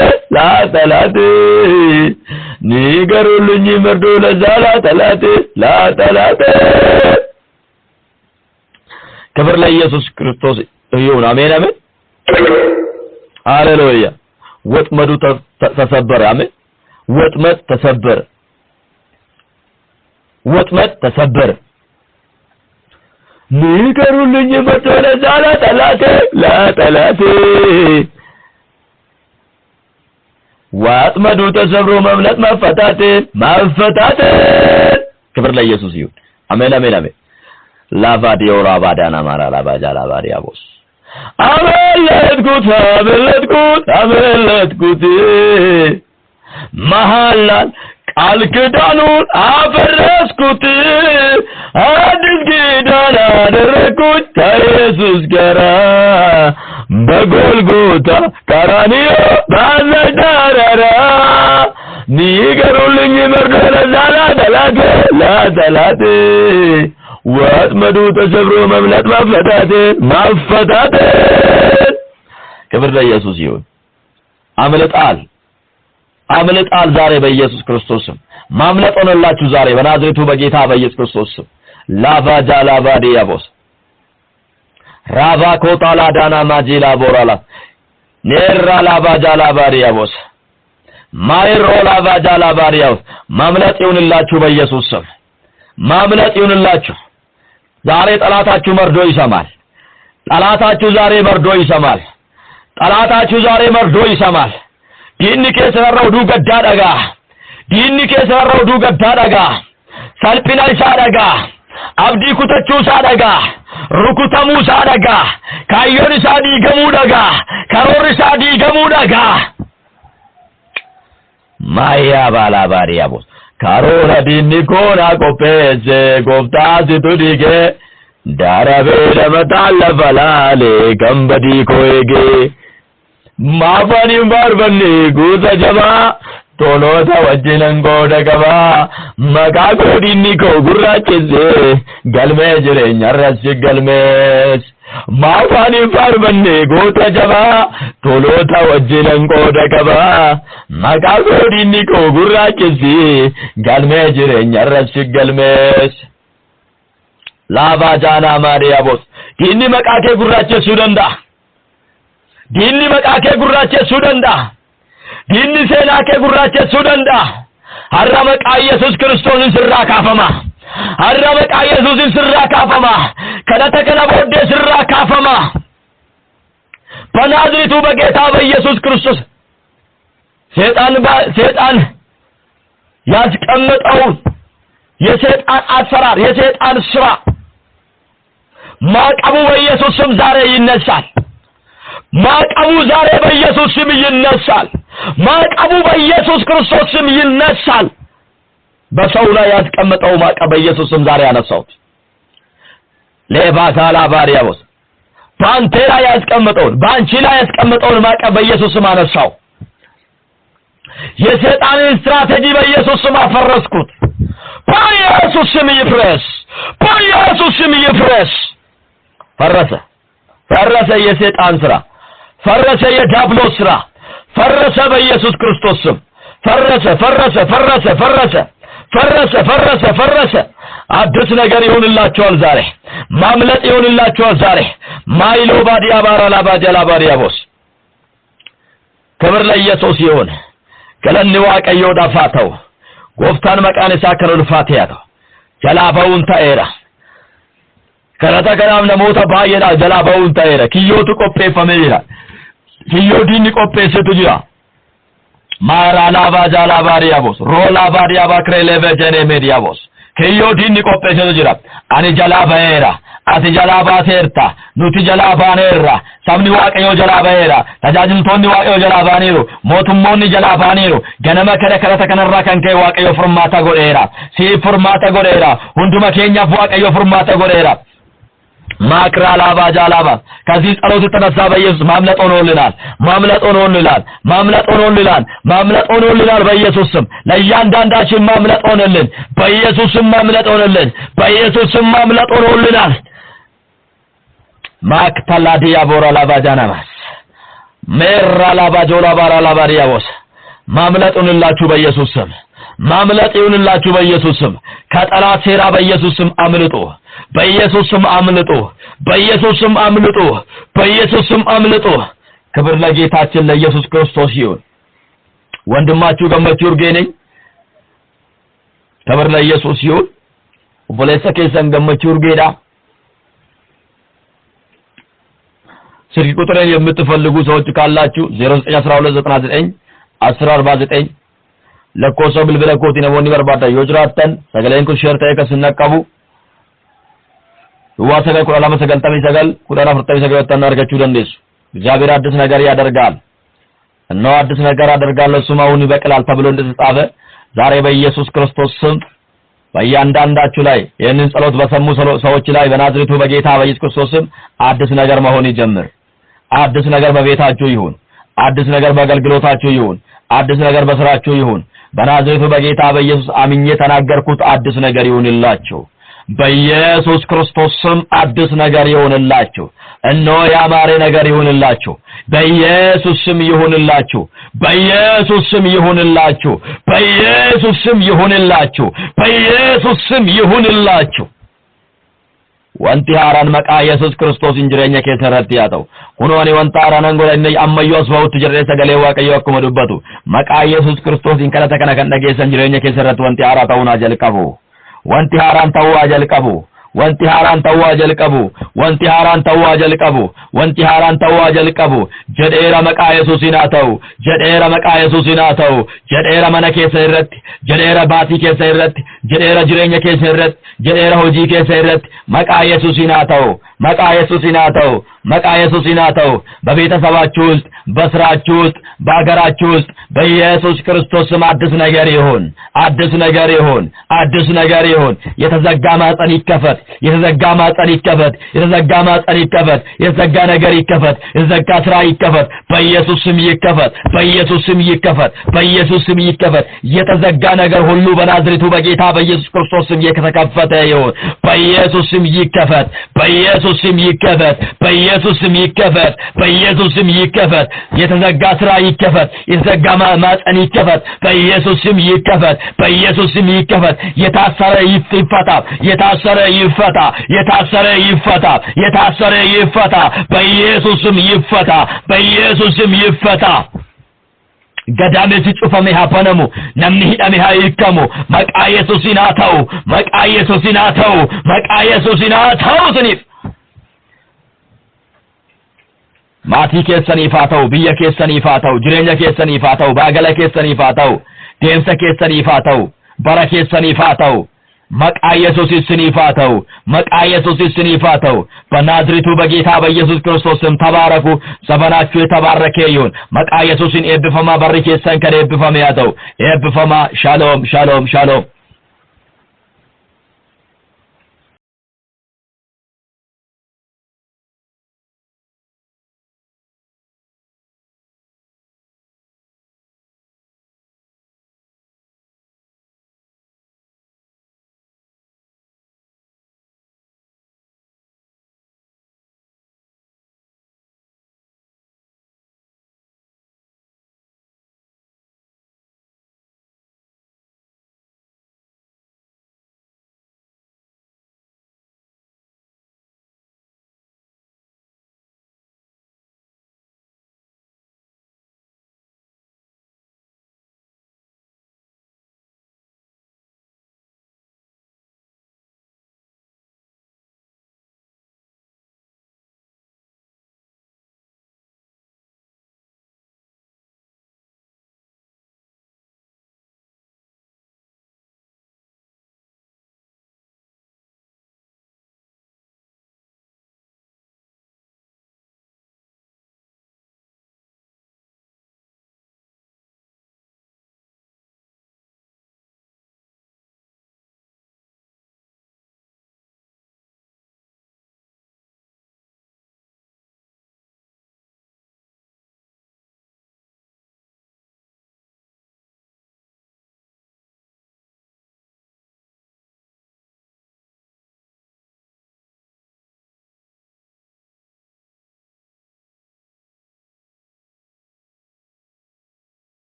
ንገሩልኝ መርዶ ለጠላቴ ክብር ለኢየሱስ ክርስቶስ ይሁን። አሜን አሜን ሃሌሉያ። ወጥመዱ ተሰበረ። አሜን። ወጥመድ ተሰበረ። ንገሩልኝ መርዶ ለጠላቴ ወጥመዱ ተሰብሮ መምለጥ መፈታት ክብር ለኢየሱስ ይሁን። አሜን አሜን አሜን። ላቫዲዮ ራባዳና ማራ ላባጃ ላባዲያቦስ አመለጥኩት መሐላን ቃል ኪዳኑን አፈረስኩት አዲስ ኪዳን አደረግኩት ከኢየሱስ ጋር በጎልጎታ ቀራንዮ ባዘዳራራ ንገሩልኝ መርዶ ለጠላቴ ወጥመዱ ተሰብሮ መብለጥ ማፈታት ክብር ለኢየሱስ ይሁን። አምልጣል ዛሬ በኢየሱስ ክርስቶስ ስም ማምለጥ ሆነላችሁ ዛሬ በናዝሬቱ በጌታ በኢየሱስ ክርስቶስ ስም ላቫጃ ላቫዲያቦስ ራቫ ኮታላ ዳና ማጂላ ቦራላ ኔራ ላቫጃ ላቫዲያቦስ ማይሮ ላቫጃ ላቫዲያቦስ ማምለጥ ይሁንላችሁ በኢየሱስ ስም ማምለጥ ይሁንላችሁ። ዛሬ ጠላታችሁ መርዶ ይሰማል። ጠላታችሁ ዛሬ መርዶ ይሰማል። ዲኒ ከሰራው ዱገዳ ደጋ ሰልፒና ሳደጋ አብዲ ኩተቹ ሳደጋ ሩኩተሙ ሳደጋ ካዮን ሳዲ ገሙ ደጋ ከሮር ሳዲ ገሙ ደጋ ማያ ባላባሪያቦስ ካሮራ ዲኒ ኮና ቆፔዘ ጎፍታዝ ቱዲጌ ዳራቤ ለመታለፈላሌ ገምበዲ ኮዬጌ ማፋኒም ባርበኒ ጉተ ጀባ ቶሎታ ወጅነን ጎደ ገባ መቃቆ ዲኒ ኮ ጉራቼሴ ገልሜ ጅሬኛ ረስ ገልሜስ ማፋኒም ባርበኒ ጉተ ጀባ ቶሎታ ወጅነን ጎደ ገባ መቃቆ ዲኒ ኮ ጉራቼሴ ገልሜ ጅሬኛ ረስ ገልሜስ ላቫጃና ማሪያቦስ ዲኒ መቃኬ ጉራቼሱ ደንዳ ዲኒ መቃኬ ጉራቼሱ ደንዳ ዲኒ ሴናኬ ጉራቼሱ ደንዳ አራመቃ ኢየሱስ ክርስቶስን ስራ ካፈማ አራመቃ ኢየሱስን ስራ ካፈማ ከነተከለ ቦዴ ስራ ካፈማ በናዝሬቱ በጌታ በኢየሱስ ክርስቶስ ሰይጣን ያስቀመጠው የሰይጣን አሰራር የሰይጣን ስራ ማቀቡ በኢየሱስ ስም ዛሬ ይነሳል። ማቀቡ ዛሬ በኢየሱስ ስም ይነሳል። ማቀቡ በኢየሱስ ክርስቶስ ስም ይነሳል። በሰው ላይ ያስቀመጠው ማቀብ በኢየሱስ ስም ዛሬ ያነሳው ለባካላ ባሪያቦስ ባንተ ላይ ያስቀመጠውን ባንቺ ላይ ያስቀመጠውን ማቀብ በኢየሱስ ስም አነሳው። የሰይጣንን ስትራቴጂ በኢየሱስ ስም አፈረስኩት። በኢየሱስ ስም ይፍረስ። በኢየሱስ ስም ይፍረስ። ፈረሰ የሰይጣን ስራ፣ ፈረሰ የዲያብሎስ ስራ፣ ፈረሰ በኢየሱስ ክርስቶስ ስም ፈረሰ። አዲስ ነገር ይሁንላችኋል ዛሬ። ማምለጥ ይሁንላችኋል ዛሬ። ማይሎ ባዲያ ባራላ ባጀላ ባሪያቦስ ክብር ለኢየሱስ ይሁን። ገለኒ ዋቀዮ ዳፋተው ጎፍታን መቃነሳ ከሩል ፋቲያቶ ጀላባውን ታኤራ ከረታ ከናም ነሞታ ባየዳ ጀላባውን ታኤራ ኪዮቱ ቆጴፈሜ ይላል። ኪዮዲኒ ቆጴሰቱ ጅራ ማራላ ባጃላ ባሪያቦስ ሮላ ባዲያ ባክሬ ለበጀኔ ሜዲያቦስ ኪዮዲኒ ቆጴሰቱ ጅራ አኒ ጀላባኤራ አቲ ጀላባቴርታ ኑቲ ጀላባኔራ sabni waaqayyo jalaabaera tajaajiltoonni waaqayyo jalaabaaniru mootummoonni jalaabaaniru ganama kada kanarraa kan ka'e waaqayyo furmaata godheera si furmaata godheera hunduma keenyaaf waaqayyo furmaata godheera ማክራ ላባ ጃላባ ከዚህ ጸሎት ተነሳ በኢየሱስ ማምለጥ ሆኖልናል በኢየሱስ ስም ለእያንዳንዳችን ማምለጥ ሆነልን በኢየሱስ ስም ማምለጥ ሆኖልናል ማክታላዲያ ቦራ ላባ ጃናማስ ሜራ ላባ ጆላ ባራ ላባ ዲያቦስ ማምለጥ ሆነላችሁ በኢየሱስ ስም ማምለጥ ይሁንላችሁ በኢየሱስ ስም ከጠላት ሴራ በኢየሱስ ስም አምልጡ በኢየሱስ ስም አምልጡ ክብር ለጌታችን ለኢየሱስ ክርስቶስ ይሁን። ወንድማችሁ ገመቹ ኡርጌ ነኝ። ክብር ለኢየሱስ ይሁን። ኦቦሌሳ ከሰን ገመቹ ኡርጌዳ ስልክ ቁጥሬን የምትፈልጉ ሰዎች ካላችሁ 0912991049 ለኮሶ ብልብለ ኮቲ ነቦኒ በርባታ ዮጅራተን ሰገሌን ኩ ሼር ታይከ ስነቀቡ ዋሰገል ቁራላ መሰገልጠም ይሰገል ቁራላ ፍርጠም ይሰገል ወጣና አርጋችሁ ደንደሱ እግዚአብሔር አዲስ ነገር ያደርጋል እነሆ አዲስ ነገር አደርጋለሁ ስሙን ይበቅላል ተብሎ እንደተጻፈ ዛሬ በኢየሱስ ክርስቶስ ስም በእያንዳንዳችሁ ላይ ይህንን ጸሎት በሰሙ ሰዎች ላይ በናዝሬቱ በጌታ በኢየሱስ ክርስቶስ ስም አዲስ ነገር መሆን ይጀምር። አዲስ ነገር በቤታችሁ ይሁን። አዲስ ነገር በአገልግሎታችሁ ይሁን። አዲስ ነገር በስራችሁ ይሁን። በናዝሬቱ በጌታ በኢየሱስ አምኜ ተናገርኩት አዲስ ነገር ይሁንላችሁ። በኢየሱስ ክርስቶስ ስም አዲስ ነገር ይሁንላችሁ። እነሆ ያማረ ነገር ይሁንላችሁ። በኢየሱስ ስም ይሁንላችሁ። በኢየሱስ ስም ይሁንላችሁ። በኢየሱስ ስም ይሁንላችሁ። በኢየሱስ ስም ይሁንላችሁ። wanti haaraan maqaa Yesuus Kiristoosiin jireenya keessa irratti haa ta'u. Kunoo ani wanta haaraan godha inni ammayyuu as ba'utti jedhee sagalee Waaqayyoo akkuma dubbatu maqaa Yesuus Kiristoosiin kadhata kana kan dhageessan jireenya keessa irratti wanti haaraa ta'uu haa jalqabu. Wanti haaraan ta'uu haa jalqabu. Wanti haaraan ta'uu haa jalqabu. Wanti haaraan ta'uu haa jalqabu. Wanti haaraan ta'uu haa jalqabu. Jedheera maqaa Yesuusiin haa ta'u. Jedheera maqaa Yesuusiin haa ta'u. Jedheera mana keessa irratti. Jedheera baatii keessa irratti. Jedheera jireenya keessa irratti. Jedheera hojii keessa irratti. Maqaa Yesuusiin haa ta'u. Maqaa Yesuusiin haa ta'u. Maqaa Yesuusiin haa ta'u. በቤተሰባችሁ ውስጥ በስራችሁ ውስጥ በአገራችሁ ውስጥ በኢየሱስ ክርስቶስ ስም አዲስ ነገር ይሁን። አዲስ ነገር ይሁን። አዲስ ነገር ይሁን። የተዘጋ ማህፀን ይከፈት። የተዘጋ ማህፀን ይከፈት። የተዘጋ ማህፀን ይከፈት። የተዘጋ ነገር ይከፈት። የተዘጋ ስራ ይከፈት። በኢየሱስ ስም ይከፈት። በኢየሱስ ስም ይከፈት። በኢየሱስ ስም ይከፈት። የተዘጋ ነገር ሁሉ በናዝሬቱ በጌታ በኢየሱስ ክርስቶስ ስም የተከፈተ ይሁን። በኢየሱስ ስም ይከፈት። በኢየሱስ ስም ይከፈት። በኢየሱስ ስም ይከፈት። በኢየሱስ ስም ይከፈት። የተዘጋ ስራ ይከፈት። የተዘጋ ማህፀን ይከፈት። በኢየሱስ ስም ይከፈት። በኢየሱስ ስም ይከፈት። የታሰረ ይፈታ። የታሰረ ይፈታ። የታሰረ ይፈታ። የታሰረ ይፈታ። በኢየሱስ ስም ይፈታ። በኢየሱስ ስም ይፈታ። ገዳሜ ሲጩፈሜ ሀፈነሙ namni hidhame haa hiikamu maqaa Yesuusiin haa ta'u. Maqaa Yesuusiin haa ta'u. Maqaa Yesuusiin haa ta'u siniif. maatii keessaniif haa ta'u. biyya keessaniif haa ta'u. jireenya keessaniif haa ta'u. baagala keessaniif haa ta'u. deemsa keessaniif haa ta'u. bara keessaniif haa ta'u. maqaa Yesuusiin siniif haa ta'u. maqaa Yesuusiin siniif haa ta'u. በናዝሬቱ በጌታ በኢየሱስ ክርስቶስ ስም ተባረኩ። ዘመናችሁ የተባረከ ይሁን። መቃ ኢየሱስን ኤብፈማ በርኬሰን ከኤብፈማ ያተው ኤብፈማ ሻሎም ሻሎም ሻሎም